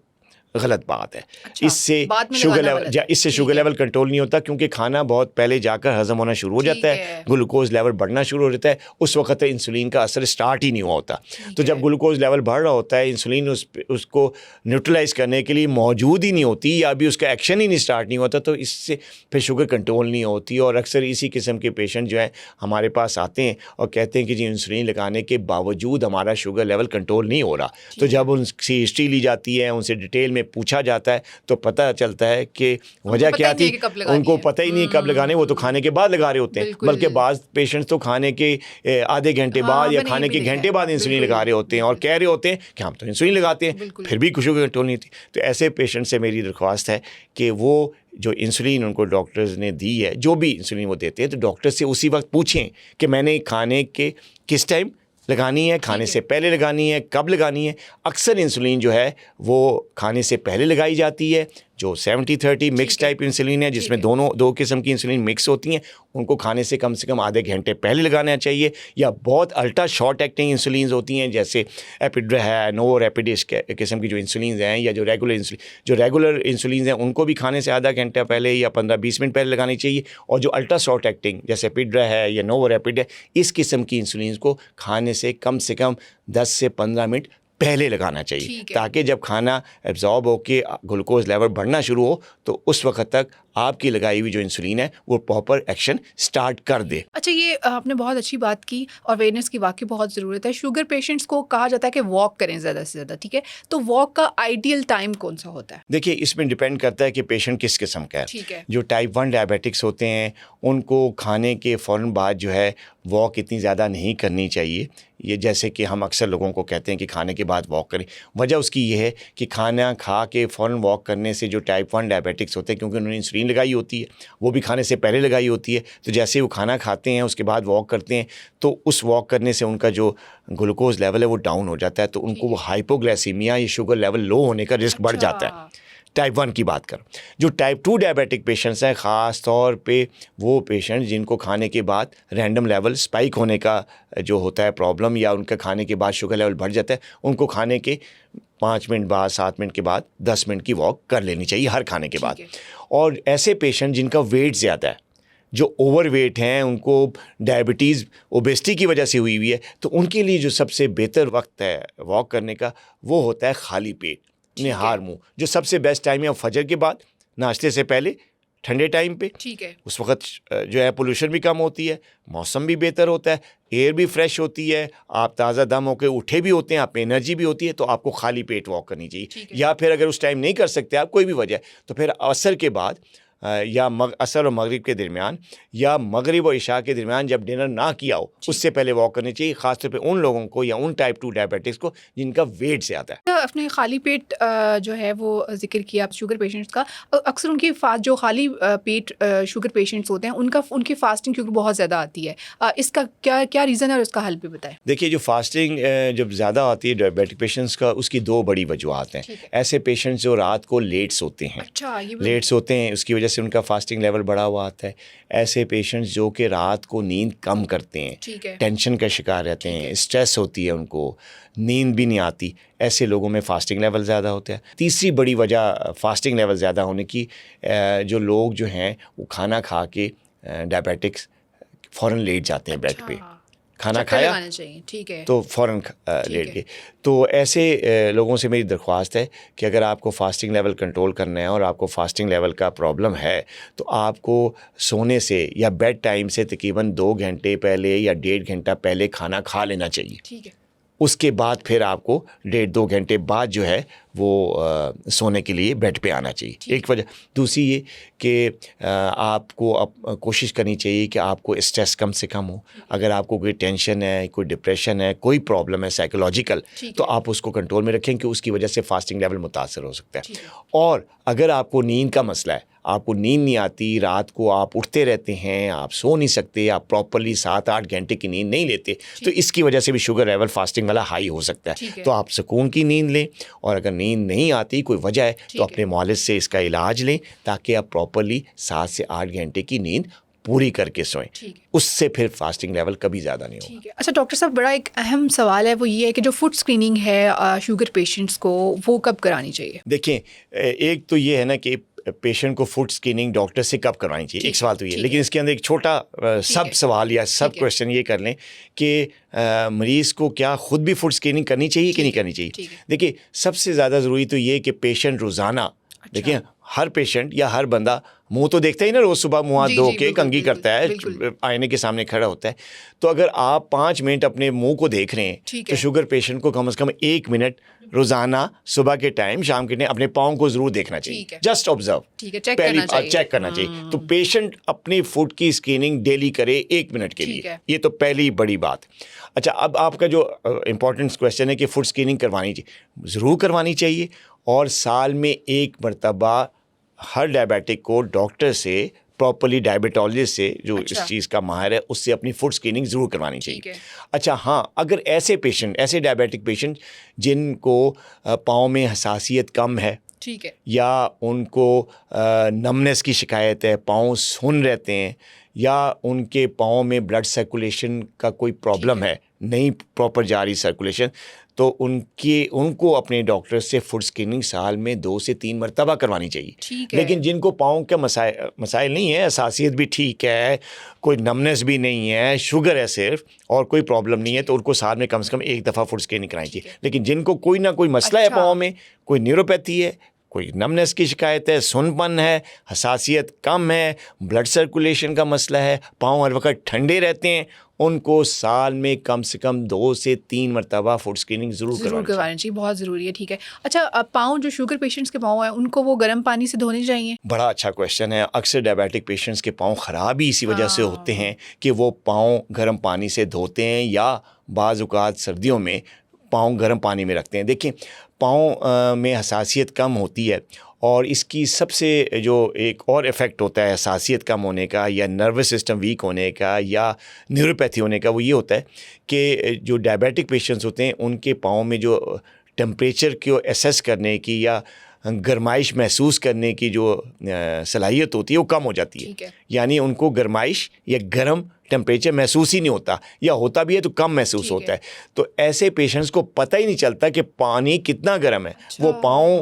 गलत बात है। इससे शुगर लेवल कंट्रोल नहीं होता, क्योंकि खाना बहुत पहले जाकर हजम होना शुरू हो जाता है, ग्लूकोज लेवल बढ़ना शुरू हो जाता है, उस वक्त इंसुलिन का असर स्टार्ट ही नहीं हुआ होता। तो जब ग्लूकोज लेवल बढ़ रहा होता है, इंसुलिन उसको न्यूट्रलाइज करने के लिए मौजूद ही नहीं होती या अभी उसका एक्शन ही नहीं स्टार्ट नहीं होता, तो इससे फिर शुगर कंट्रोल नहीं होती। और अक्सर इसी किस्म के पेशेंट जो है हमारे पास आते हैं और कहते हैं कि जी इंसुलिन लगाने के बावजूद हमारा शुगर लेवल कंट्रोल नहीं हो रहा। तो जब उनकी हिस्ट्री ली जाती है, उनसे डिटेल में पूछा जाता है तो पता चलता है कि वजह क्या थी, उनको पता ही नहीं कब लगाने, वो तो खाने के बाद लगा रहे होते हैं। बल्कि बाद पेशेंट्स तो खाने के आधे घंटे बाद या खाने के घंटे बाद इंसुलिन लगा रहे होते हैं और कह रहे होते हैं कि हम तो इंसुलिन लगाते हैं, फिर भी शुगर कंट्रोल नहीं थी। तो ऐसे पेशेंट से मेरी दरख्वास्त है कि वो जो इंसुलिन उनको डॉक्टर्स ने दी है, जो भी इंसुलिन वो देते हैं, तो डॉक्टर से उसी वक्त पूछें कि मैंने खाने के किस टाइम लगानी है, खाने से पहले लगानी है, कब लगानी है। अक्सर इंसुलिन जो है वो खाने से पहले लगाई जाती है, जो 70-30 मिक्स टाइप इंसुलिन है, जिसमें दो किस्म की इंसुलिन मिक्स होती हैं, उनको खाने से कम आधे घंटे पहले लगाना चाहिए। या बहुत अल्ट्रा शॉर्ट एक्टिंग इंसुलिन होती हैं, जैसे एपिड्रा है, नोवो रैपिड किस्म की जो इंसुलिन हैं, या जो रेगुलर इंसुलिन हैं, उनको भी खाने से आधा घंटा पहले या 15-20 मिनट पहले लगानी चाहिए। और जो अल्ट्रा शॉर्ट एक्टिंग जैसे एपिड्रा है या नोवो रैपिड है, इस किस्म की इंसुलिन को खाने से कम 10 से 15 मिनट पहले लगाना चाहिए, ताकि जब खाना एब्जॉर्ब होके ग्लूकोज लेवल बढ़ना शुरू हो तो उस वक्त तक आपकी लगाई हुई जो इंसुलिन है वो प्रॉपर एक्शन स्टार्ट कर दे। अच्छा, ये आपने बहुत अच्छी बात की, और अवेयरनेस की वाकई बहुत ज़रूरत है। शुगर पेशेंट्स को कहा जाता है कि वॉक करें ज़्यादा से ज़्यादा, ठीक है, तो वॉक का आइडियल टाइम कौन सा होता है? देखिए, इसमें डिपेंड करता है कि पेशेंट किस किस्म का है। ठीक है। जो टाइप 1 डायबिटिक्स होते हैं उनको खाने के फ़ौरन बाद जो है वॉक इतनी ज़्यादा नहीं करनी चाहिए। ये जैसे कि हम अक्सर लोगों को कहते हैं कि खाने के बाद वॉक करें, वजह उसकी ये है कि खाना खा के फ़ौरन वॉक करने से जो टाइप 1 डायबिटिक्स होते हैं, क्योंकि उन्होंने इंसुलिन लगाई होती है, वो भी खाने से पहले लगाई होती है, तो जैसे वो खाना खाते हैं उसके बाद वॉक करते हैं तो उस वॉक करने से उनका जो ग्लूकोज लेवल है वो डाउन हो जाता है, तो उनको वो हाइपोग्लाइसीमिया या शुगर लेवल लो होने का रिस्क बढ़ जाता है। टाइप 1 की बात करो। जो टाइप 2 डायबिटिक पेशेंट्स हैं, ख़ास तौर पे वो पेशेंट जिनको खाने के बाद रैंडम लेवल स्पाइक होने का जो होता है प्रॉब्लम, या उनका खाने के बाद शुगर लेवल बढ़ जाता है, उनको खाने के 5 मिनट बाद, 7 मिनट के बाद 10 मिनट की वॉक कर लेनी चाहिए हर खाने के बाद। और ऐसे पेशेंट जिनका वेट ज़्यादा है, जो ओवर वेट हैं, उनको डायबिटीज़ ओबेसिटी की वजह से हुई है, तो उनके लिए जो सबसे बेहतर वक्त है वॉक करने का वो होता है खाली पेट, निहार मुँह। जो सबसे बेस्ट टाइम है वो फजर के बाद, नाश्ते से पहले, ठंडे टाइम पे। ठीक है। उस वक्त जो है पोल्यूशन भी कम होती है, मौसम भी बेहतर होता है, एयर भी फ्रेश होती है, आप ताज़ा दम होकर उठे भी होते हैं, आप में एनर्जी भी होती है, तो आपको खाली पेट वॉक करनी चाहिए। या फिर अगर उस टाइम नहीं कर सकते आप, कोई भी वजह, तो फिर असर के बाद या असर और मगरिब के दरमियान या मगरिब और इशा के दरमियान जब डिनर ना किया हो उससे पहले वॉक करनी चाहिए, ख़ासतौर पे उन लोगों को या उन टाइप 2 डायबिटिक्स को जिनका वेट ज़्यादा है। अपने खाली पेट जो है वो जिक्र किया शुगर पेशेंट्स का, अक्सर उनकी जो खाली पेट शुगर पेशेंट्स होते हैं उनकी फास्टिंग क्योंकि बहुत ज़्यादा आती है, इसका क्या रीज़न है और इसका हल भी बताएं। देखिए, जो फास्टिंग जब ज़्यादा आती है डायबिटिक पेशेंट्स का, उसकी 2 बड़ी वजूहत हैं। ऐसे पेशेंट्स जो रात को लेट सोते हैं, लेट सोते हैं, उसकी वजह से उनका फास्टिंग लेवल बढ़ा हुआ आता है। ऐसे पेशेंट्स जो कि रात को नींद कम करते हैं, टेंशन का शिकार रहते हैं, स्ट्रेस होती है, उनको नींद भी नहीं आती, ऐसे लोगों में फास्टिंग लेवल ज़्यादा होता है। तीसरी बड़ी वजह फास्टिंग लेवल ज़्यादा होने की, जो लोग जो हैं वो खाना खा के डायबिटिक्स फ़ौरन लेट जाते हैं बेड पे, खाना खाया ठीक है तो फ़ौरन लेट गए। तो ऐसे लोगों से मेरी दरख्वास्त है कि अगर आपको फास्टिंग लेवल कंट्रोल करना है और आपको फास्टिंग लेवल का प्रॉब्लम है, तो आपको सोने से या बेड टाइम से तकरीबन 2 घंटे पहले या 1.5 घंटा पहले खाना खा लेना चाहिए। ठीक है। उसके बाद फिर आपको 1.5-2 घंटे बाद जो है वो सोने के लिए बेड पे आना चाहिए, एक वजह। दूसरी ये कि आपको कोशिश करनी चाहिए कि आपको स्ट्रेस कम से कम हो। अगर आपको कोई टेंशन है, कोई डिप्रेशन है, कोई प्रॉब्लम है साइकोलॉजिकल, तो आप उसको कंट्रोल में रखें कि उसकी वजह से फास्टिंग लेवल मुतासर हो सकता है। और अगर आपको नींद का मसला है, आपको नींद नहीं आती, रात को आप उठते रहते हैं, आप सो नहीं सकते, आप प्रॉपर्ली 7-8 घंटे की नींद नहीं लेते, तो इसकी वजह से भी शुगर लेवल फास्टिंग वाला हाई हो सकता है। तो आप सुकून की नींद लें, और अगर नींद नहीं आती, कोई वजह है, तो अपने मौलिद से इसका इलाज लें, ताकि आप प्रॉपर्ली 7 से 8 घंटे की नींद पूरी करके सोएं। उससे फिर फास्टिंग लेवल कभी ज़्यादा नहीं होगा। अच्छा डॉक्टर साहब, बड़ा एक अहम सवाल है, वो ये है कि जो फूड स्क्रीनिंग है शुगर पेशेंट्स को, वो कब करानी चाहिए? देखें, एक तो ये है ना कि पेशेंट को फूड स्क्रीनिंग डॉक्टर से कब करवानी चाहिए, एक सवाल तो ये, लेकिन इसके अंदर एक छोटा सब सवाल या सब क्वेश्चन ये कर लें कि मरीज़ को क्या ख़ुद भी फूड स्क्रीनिंग करनी चाहिए कि नहीं करनी चाहिए। देखिए, सबसे ज़्यादा ज़रूरी तो ये कि पेशेंट रोज़ाना, देखिए हर पेशेंट या हर बंदा मुंह तो देखता ही ना रोज़ सुबह, मुंह हाथ जी, धो जी, के बिल्कुल, कंघी बिल्कुल, करता है, बिल्कुल। आईने के सामने खड़ा होता है। तो अगर आप 5 मिनट अपने मुंह को देख रहे हैं, ठीक तो है। शुगर पेशेंट को कम से कम 1 मिनट रोज़ाना सुबह के टाइम, शाम के टाइम अपने पाँव को ज़रूर देखना चाहिए। ठीक है। जस्ट ऑब्जर्व, ठीक है, चेक पहली करना चाहिए। चेक करना चाहिए। तो पेशेंट अपनी फुट की स्क्रीनिंग डेली करे 1 मिनट के ठीक लिए। है। ये तो पहली बड़ी बात। अच्छा, अब आपका जो इम्पोर्टेंट क्वेश्चन है कि फुट स्क्रीनिंग करवानी चाहिए, ज़रूर करवानी चाहिए। और साल में 1 मरतबा हर डायबिटिक को डॉक्टर से, प्रॉपरली डायबिटोलॉजिस्ट से, जो अच्छा। इस चीज़ का माहिर है, उससे अपनी फुट स्क्रीनिंग ज़रूर करवानी चाहिए। ठीक है। अच्छा हाँ, अगर ऐसे पेशेंट, ऐसे डायबिटिक पेशेंट जिनको पाँव में हसासियत कम है, ठीक है। या उनको नमनेस की शिकायत है, पाँव सुन्न रहते हैं, या उनके पाँव में ब्लड सर्कुलेशन का कोई प्रॉब्लम है, नहीं प्रॉपर जा रही सर्कुलेशन, तो उनको अपने डॉक्टर से फुट स्क्रीनिंग साल में 2 से 3 मरतबा करवानी चाहिए। ठीक है। लेकिन जिनको पाँव का मसाइल नहीं है, हसासियत भी ठीक है, कोई नमनेस भी नहीं है, शुगर है सिर्फ, और कोई प्रॉब्लम नहीं है, तो उनको साल में कम 1 दफ़ा फुट स्क्रीनिंग करानी चाहिए। लेकिन जिनको कोई ना कोई मसला है, पाँव में कोई न्यूरोपैथी है, कोई नमनेस की शिकायत है, सुनपन है, हसासियत कम है, ब्लड सर्कुलेशन का मसला है, पाँव हर वक्त ठंडे रहते हैं, उनको साल में कम से कम 2 से 3 मरतबा फुट स्क्रीनिंग ज़रूर करवानी चाहिए। बहुत ज़रूरी है। ठीक है। अच्छा, पाँव जो शुगर पेशेंट्स के पाँव हैं, उनको वो गर्म पानी से धोने चाहिए? बड़ा अच्छा क्वेश्चन है। अक्सर डायबिटिक पेशेंट्स के पाँव ख़राब ही इसी वजह से होते हैं कि वो पाँव गर्म पानी से धोते हैं, या बाज़ औक़ात सर्दियों में पाँव गर्म पानी में रखते हैं। देखिए, पाँव में हसासियत कम होती है, और इसकी सबसे जो एक और इफ़ेक्ट होता है हसासियत कम होने का, या नर्वस सिस्टम वीक होने का, या न्यूरोपैथी होने का, वो ये होता है कि जो डायबिटिक पेशेंट्स होते हैं, उनके पाँव में जो टेम्परेचर को असेस करने की या गरमाइश महसूस करने की जो सलाहियत होती है, वो कम हो जाती है। यानी उनको गरमाइश या गर्म टेम्परेचर महसूस ही नहीं होता, या होता भी है तो कम महसूस होता है। तो ऐसे पेशेंट्स को पता ही नहीं चलता कि पानी कितना गर्म है। वो पाँव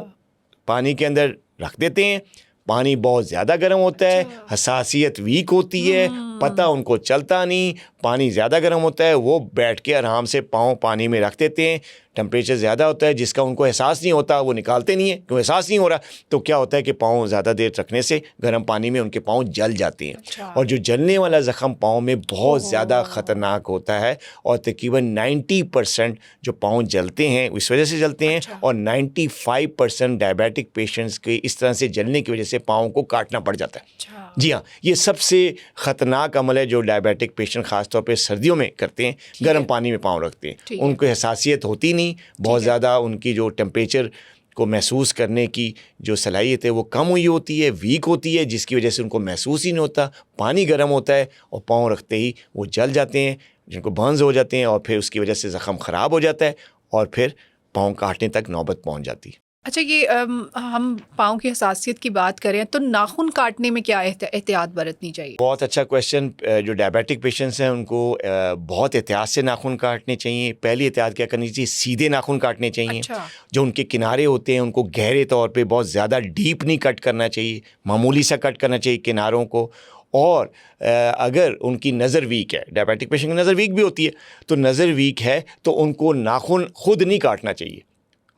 पानी के अंदर रख देते हैं, पानी बहुत ज़्यादा गर्म होता है, हसासियत वीक होती है, पता उनको चलता नहीं, पानी ज़्यादा गर्म होता है, वो बैठ के आराम से पाँव पानी में रख देते हैं। टेम्परेचर ज़्यादा होता है जिसका उनको एहसास नहीं होता, वो निकालते नहीं है क्यों एहसास नहीं हो रहा। तो क्या होता है कि पाँव ज़्यादा देर रखने से गर्म पानी में उनके पाँव जल जाते हैं। और जो जलने वाला ज़ख़म पाँव में बहुत ज़्यादा ख़तरनाक होता है, और तकरीबन 90% जो पाँव जलते हैं इस वजह से जलते हैं, और 95% डायबिटिक पेशेंट्स के इस तरह से जलने की वजह से पाँव को काटना पड़ जाता है। जी हाँ, ये सबसे ख़तरनाक अमल है जो डायबिटिक पेशेंट ख़ासतौर पे सर्दियों में करते हैं, गर्म पानी में पाँव रखते हैं। उनको एहसासियत होती नहीं, बहुत ज़्यादा उनकी जो टेम्परेचर को महसूस करने की जो सलाहियत है वो कम हुई होती है, वीक होती है, जिसकी वजह से उनको महसूस ही नहीं होता, पानी गर्म होता है, और पाँव रखते ही वो जल जाते हैं, जिनको बर्न्स हो जाते हैं, और फिर उसकी वजह से ज़ख़म ख़राब हो जाता है, और फिर पाँव काटने तक नौबत पहुँच जाती है। अच्छा, ये हम पाँव की हसासियत की बात करें तो नाखून काटने में क्या एहतियात बरतनी चाहिए? बहुत अच्छा क्वेश्चन। जो डायबिटिक पेशेंट्स हैं उनको बहुत एहतियात से नाखून काटने चाहिए। पहली एहतियात क्या करनी चाहिए? सीधे नाखून काटने चाहिए। अच्छा। जो उनके किनारे होते हैं उनको गहरे तौर पे बहुत ज़्यादा डीप नहीं कट करना चाहिए, मामूली सा कट करना चाहिए किनारों को। और अगर उनकी नज़र वीक है, डायबिटिक पेशेंट की नज़र वीक भी होती है, तो नज़र वीक है तो उनको नाखून खुद नहीं काटना चाहिए।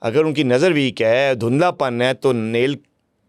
अगर उनकी नज़र वीक है, धुंधलापन है, तो नेल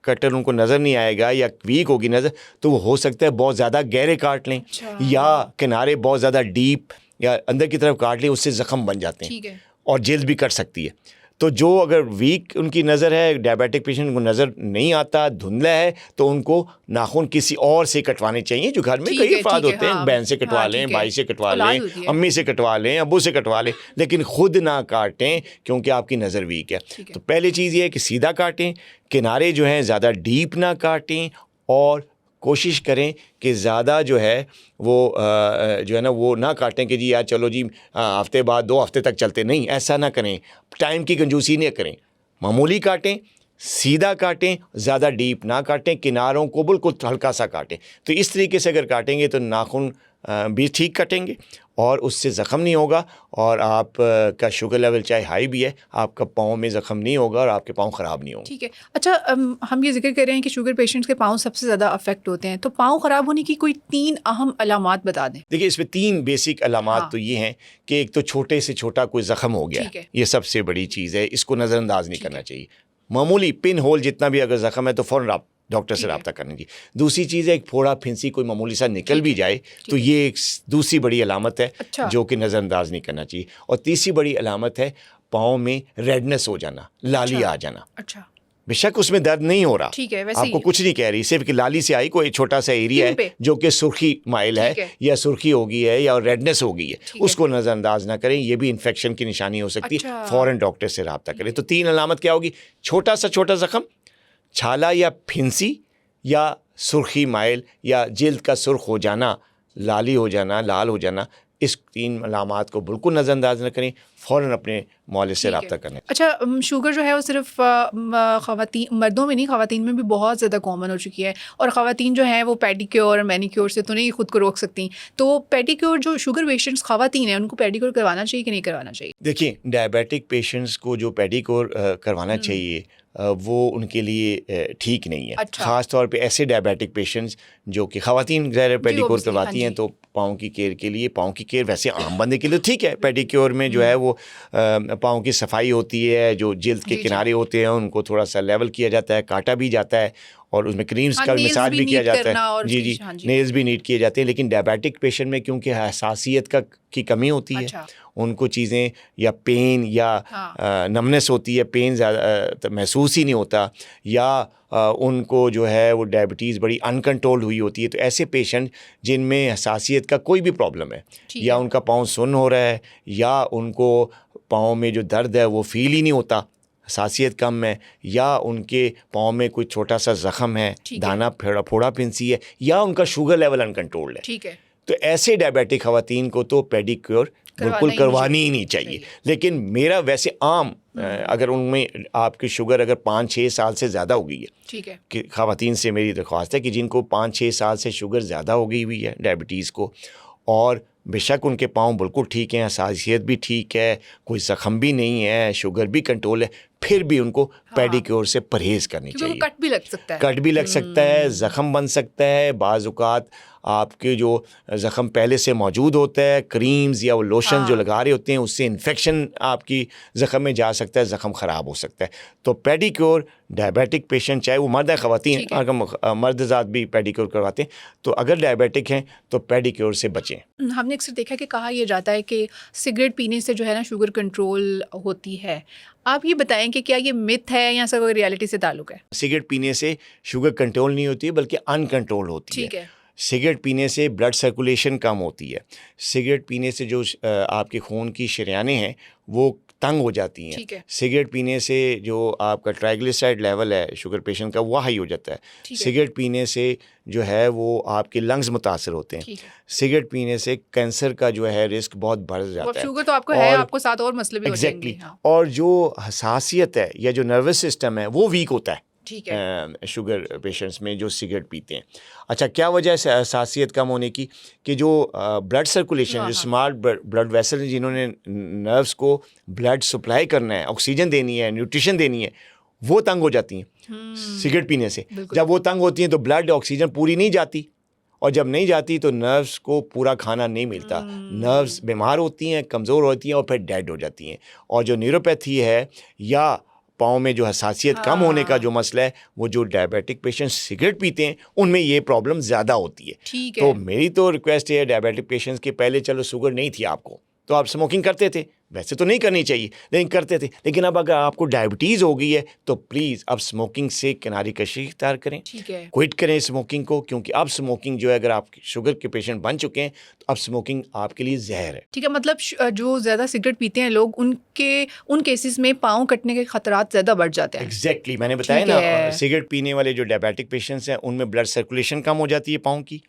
कटर उनको नज़र नहीं आएगा, या वीक होगी नज़र, तो वो हो सकता है बहुत ज़्यादा गहरे काट लें। अच्छा। या किनारे बहुत ज़्यादा डीप या अंदर की तरफ काट लें, उससे ज़ख़म बन जाते हैं। ठीक है। और जल्द भी कट सकती है। तो जो अगर वीक उनकी नज़र है, डायबिटिक पेशेंट को नज़र नहीं आता, धुंधला है, तो उनको नाखून किसी और से कटवाने चाहिए। जो घर में कई अफराद होते हैं, बहन से कटवा लें, भाई से कटवा लें, अम्मी से कटवा लें, अब्बू से कटवा लें, लेकिन खुद ना काटें क्योंकि आपकी नज़र वीक है। तो पहली चीज़ ये है कि सीधा काटें, किनारे जो हैं ज़्यादा डीप ना काटें, और कोशिश करें कि ज़्यादा जो है वो जो है ना वो ना काटें कि जी यार चलो जी हफ्ते बाद 2 हफ्ते तक चलते, नहीं, ऐसा ना करें। टाइम की कंजूसी नहीं करें, मामूली काटें, सीधा काटें, ज़्यादा डीप ना काटें, किनारों को बिल्कुल हल्का सा काटें। तो इस तरीके से अगर काटेंगे तो नाखून भी ठीक कटेंगे, और उससे ज़ख़म नहीं होगा, और आप का शुगर लेवल चाहे हाई भी है, आपका पाँव में ज़ख़म नहीं होगा, और आपके पाँव ख़राब नहीं होंगे। ठीक है। अच्छा, हम ये जिक्र कर रहे हैं कि शुगर पेशेंट्स के पाँव सबसे ज़्यादा अफेक्ट होते हैं, तो पाँव ख़राब होने की कोई 3 अहम अलामात बता दें। देखिए, इसमें 3 बेसिक अलामात तो ये हैं कि एक तो छोटे से छोटा कोई ज़ख़म हो गया, ये सबसे बड़ी चीज़ है, इसको नज़रअंदाज नहीं करना चाहिए। मामूली पिन होल जितना भी अगर ज़ख़म है तो फ़ौरन आप डॉक्टर से ठीक है। रब्ता करना चाहिए। दूसरी चीज़ है, एक फोड़ा फिंसी कोई मामूली सा निकल भी जाए तो ये एक दूसरी बड़ी अलामत है अच्छा। जो कि नज़रअंदाज नहीं करना चाहिए। और तीसरी बड़ी अलामत है पाँव में रेडनेस हो जाना, लाली आ जाना। अच्छा, बेशक उसमें दर्द नहीं हो रहा, ठीक है, वैसे आपको ही कुछ नहीं कह रही, सिर्फ कि लाली से आई, कोई छोटा सा एरिया स्किन पे। है जो कि सुर्खी माइल ठीक है है। या सुर्खी हो गई है या रेडनेस हो गई है, ठीक है। उसको नज़रअंदाज ना करें, ये भी इन्फेक्शन की निशानी हो सकती है। अच्छा। फ़ौरन डॉक्टर से रब्ता करें। तो 3 अलामत क्या होगी? छोटा ज़ख़म, छाला या फिंसी या सुर्खी माइल या जिल्द का सुर्ख हो जाना, लाली हो जाना, लाल हो जाना। इस 3 अलामात को बिल्कुल नज़रअंदाज न करें, फ़ौरन अपने मौलिद से रब्ता करें। अच्छा, शुगर जो है वो सिर्फ मर्दों में नहीं, ख़वातीन में भी बहुत ज़्यादा कॉमन हो चुकी है। और ख़वातीन जो हैं वो पेडिक्योर और मैनिक्योर से तो नहीं खुद को रोक सकती। तो पेडिक्योर, जो शुगर पेशेंट्स ख़वातीन हैं, उनको पेडिक्योर करवाना चाहिए कि नहीं करवाना चाहिए? देखिए, डायबिटिक पेशेंट्स को जो पेडिक्योर करवाना चाहिए वो उनके लिए ठीक नहीं है। अच्छा। ख़ास तौर पे ऐसे डायबिटिक पेशेंट्स जो कि ख़वातीन ज़ाहिर पेडिक्योर obviously, करवाती हाँ हैं, जी। तो पाँव की केयर के लिए, पाँव की केयर वैसे आम बंदे के लिए ठीक है। पेडिक्योर में जो है वो पाँव की सफाई होती है, जो जिल्द के जी, जी। किनारे होते हैं उनको थोड़ा सा लेवल किया जाता है, काटा भी जाता है और उसमें क्रीम्स हाँ, का nails मसाज भी भी किया नीट जाता करना और है। जी, उसकी- जी, हाँ जी। नेल्स भी नीट किए जाते हैं। लेकिन डायबिटिक पेशेंट में क्योंकि हसासियत की कमी होती है, अच्छा। उनको चीज़ें या पेन या हाँ। नमनेस होती है, पेन ज़्यादा महसूस ही नहीं होता, या उनको जो है वो डायबिटीज़ बड़ी अनकंट्रोल्ड हुई होती है। तो ऐसे पेशेंट जिनमें हसासियत का कोई भी प्रॉब्लम है, ठीक या है। उनका पाँव सुन्न हो रहा है, या उनको पाँव में जो दर्द है वो फील ही नहीं होता, हसासियत कम है, या उनके पाँव में कोई छोटा सा ज़ख़म है, ठीक है। दाना फोड़ा फिंसी है, या उनका शुगर लेवल अनकंट्रोल्ड है, ठीक है। तो ऐसे डायबिटिक ख़वातीन को तो पेडिक्योर बिल्कुल करवानी ही नहीं चाहिए। लेकिन मेरा वैसे आम अगर उनमें आपकी शुगर अगर 5-6 साल से ज़्यादा हो गई है, ठीक है। कि ख़वातीन से मेरी दरख्वास्त है कि जिनको 5-6 साल से शुगर ज़्यादा हो गई हुई है डायबिटीज़ को, और बेशक उनके पाँव बिल्कुल ठीक हैं, हसासियत भी ठीक है, कोई ज़ख़म भी नहीं है, शुगर भी कंट्रोल है, फिर भी उनको पेडिक्योर से परहेज़ करनी क्योंकि वो चाहिए। कट भी लग सकता है। कट भी लग सकता है, ज़ख़म बन सकता है, बाज़ औक़ात आपके जो ज़ख़म पहले से मौजूद होता है, क्रीम्स या वो लोशन जो लगा रहे होते हैं, उससे इन्फेक्शन आपकी ज़ख़म में जा सकता है, ज़ख़म ख़राब हो सकता है। तो पेडिक्योर डायबिटिक पेशेंट, चाहे वो मर्द है ख़वातीन, अगर मर्द ज़ात भी पेडिक्योर करवाते हैं, तो अगर डायबिटिक हैं तो पेडिक्योर से बचें। हमने अक्सर देखा कि कहा यह जाता है कि सिगरेट पीने से जो है ना शुगर कंट्रोल होती है। आप ये बताएं कि क्या ये मिथ है या ऐसा कोई रियलिटी से ताल्लुक़ है? सिगरेट पीने से शुगर कंट्रोल नहीं होती है, बल्कि अनकंट्रोल होती है। ठीक है। सिगरेट पीने से ब्लड सर्कुलेशन कम होती है। सिगरेट पीने से जो आपके खून की शरेयानें हैं वो तंग हो जाती हैं। ठीक है। सिगरेट पीने से जो आपका ट्राइग्लिसराइड लेवल है शुगर पेशेंट का, वो हाई हो जाता है। ठीक है। सिगरेट पीने से जो है वो आपके लंग्स मुतासर होते हैं। ठीक है। सिगरेट पीने से कैंसर का जो है रिस्क बहुत बढ़ और जाता है। शुगर तो आपको है, आपको साथ और मसले भी हो एग्जैक्टली जाएंगे। हाँ। और जो हसासियत है या जो नर्वस सिस्टम है वो वीक होता है ठीक है। शुगर पेशेंट्स में जो सिगरेट पीते हैं। अच्छा, क्या वजह है हसासियत कम होने की? कि जो ब्लड सर्कुलेशन, जो स्मार्ट ब्लड वेसल जिन्होंने नर्व्स को ब्लड सप्लाई करना है, ऑक्सीजन देनी है, न्यूट्रिशन देनी है, वो तंग हो जाती हैं सिगरेट पीने से। जब वो तंग होती हैं तो ब्लड ऑक्सीजन पूरी नहीं जाती, और जब नहीं जाती तो नर्व्स को पूरा खाना नहीं मिलता, नर्व्स बीमार होती हैं, कमज़ोर होती हैं और फिर डेड हो जाती हैं। और जो न्यूरोपैथी है या पाँव में जो हसासियत कम होने का जो मसला है, वो जो डायबिटिक पेशेंट सिगरेट पीते हैं उनमें ये प्रॉब्लम ज़्यादा होती है। ठीक तो है। मेरी तो रिक्वेस्ट है डायबिटिक पेशेंट्स के, पहले चलो शुगर नहीं थी आपको तो आप स्मोकिंग करते थे, वैसे तो नहीं करनी चाहिए लेकिन करते थे, लेकिन अब अगर आपको डायबिटीज़ हो गई है तो प्लीज़ अब स्मोकिंग से किनारी कशी इख्तियार करें, ठीक है। क्विट करें स्मोकिंग को, क्योंकि अब स्मोकिंग जो है, अगर आप शुगर के पेशेंट बन चुके हैं तो अब स्मोकिंग आपके लिए जहर है। ठीक है, मतलब जो ज़्यादा सिगरेट पीते हैं लोग, उन केसेस में पाँव कटने के खतरात ज़्यादा बढ़ जाते हैं। एग्जैक्टली मैंने बताया ना, सिगरेट पीने वाले जो डायबिटिक पेशेंट्स हैं उनमें ब्लड सर्कुलेशन कम हो जाती है पाँव की।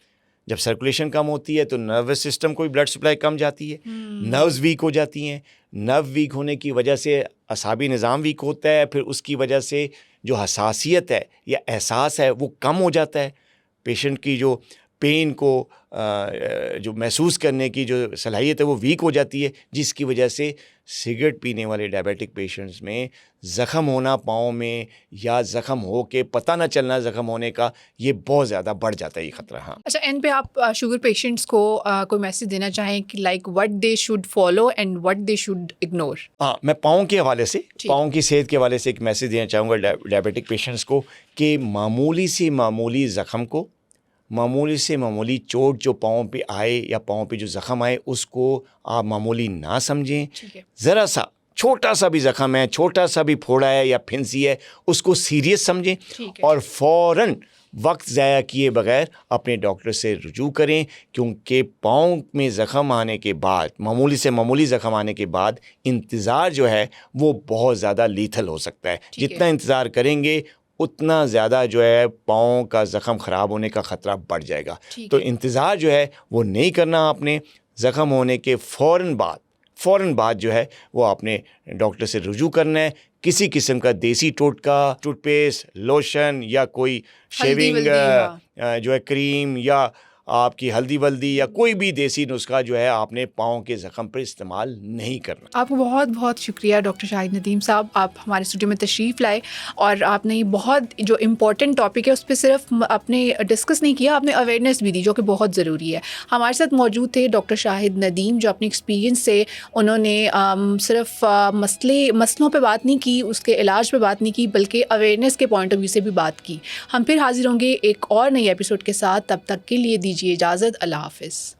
जब सर्कुलेशन कम होती है तो नर्वस सिस्टम को भी ब्लड सप्लाई कम जाती है, नर्व्स वीक हो जाती हैं। नर्व वीक होने की वजह से असाबी निज़ाम वीक होता है, फिर उसकी वजह से जो हसासियत है या एहसास है वो कम हो जाता है। पेशेंट की जो पेन को जो महसूस करने की जो सलाहियत है वो वीक हो जाती है, जिसकी वजह से सिगरेट पीने वाले डायबिटिक पेशेंट्स में ज़ख़म होना पाँव में या ज़ख़म हो के पता ना चलना ज़ख़म होने का, ये बहुत ज़्यादा बढ़ जाता है ये ख़तरा। हाँ, अच्छा, एंड पे आप शुगर पेशेंट्स को कोई मैसेज देना चाहें कि like what they should follow and what they should ignore? हाँ, मैं पाँव के हवाले से, पाँव की सेहत के हवाले से एक मैसेज देना चाहूँगा डायबिटिक पेशेंट्स को कि मामूली से मामूली ज़ख़म को, मामूली से मामूली चोट जो पाँव पे आए या पाँव पे जो ज़ख़म आए उसको आप मामूली ना समझें। ज़रा सा छोटा सा भी ज़ख़म है, छोटा सा भी फोड़ा है या फिंसी है, उसको सीरियस समझें और फ़ौरन वक्त ज़ाया किए बगैर अपने डॉक्टर से रुजू करें, क्योंकि पाँव में ज़ख़म आने के बाद, मामूली से मामूली ज़ख़म आने के बाद इंतज़ार जो है वो बहुत ज़्यादा लीथल हो सकता है। जितना इंतज़ार करेंगे उतना ज़्यादा जो है पाँव का ज़ख़म ख़राब होने का ख़तरा बढ़ जाएगा। तो इंतज़ार जो है वो नहीं करना आपने। ज़ख़म होने के फ़ौरन बाद जो है वो आपने डॉक्टर से रुजू करना है। किसी किस्म का देसी टोटका, टूथपेस्ट, लोशन या कोई शेविंग जो है क्रीम या आपकी हल्दी वल्दी या कोई भी देसी नुस्खा जो है आपने पाँव के ज़ख़म पर इस्तेमाल नहीं करना। आपको बहुत बहुत शुक्रिया डॉक्टर शाहिद नदीम साहब, आप हमारे स्टूडियो में तशरीफ़ लाए और आपने ये बहुत जो इम्पोर्टेंट टॉपिक है उस पर सिर्फ आपने डिस्कस नहीं किया, आपने अवेयरनेस भी दी जो कि बहुत ज़रूरी है। हमारे साथ मौजूद थे डॉक्टर शाहिद नदीम जो अपने एक्सपीरियंस से उन्होंने सिर्फ मसलों पर बात नहीं की, उसके इलाज पर बात नहीं की, बल्कि अवेयरनेस के पॉइंट ऑफ व्यू से भी बात की। हम फिर हाजिर होंगे एक और नई एपिसोड के साथ, तब तक के लिए दीजिए इजाज़त। अल्लाह हाफ़िज़।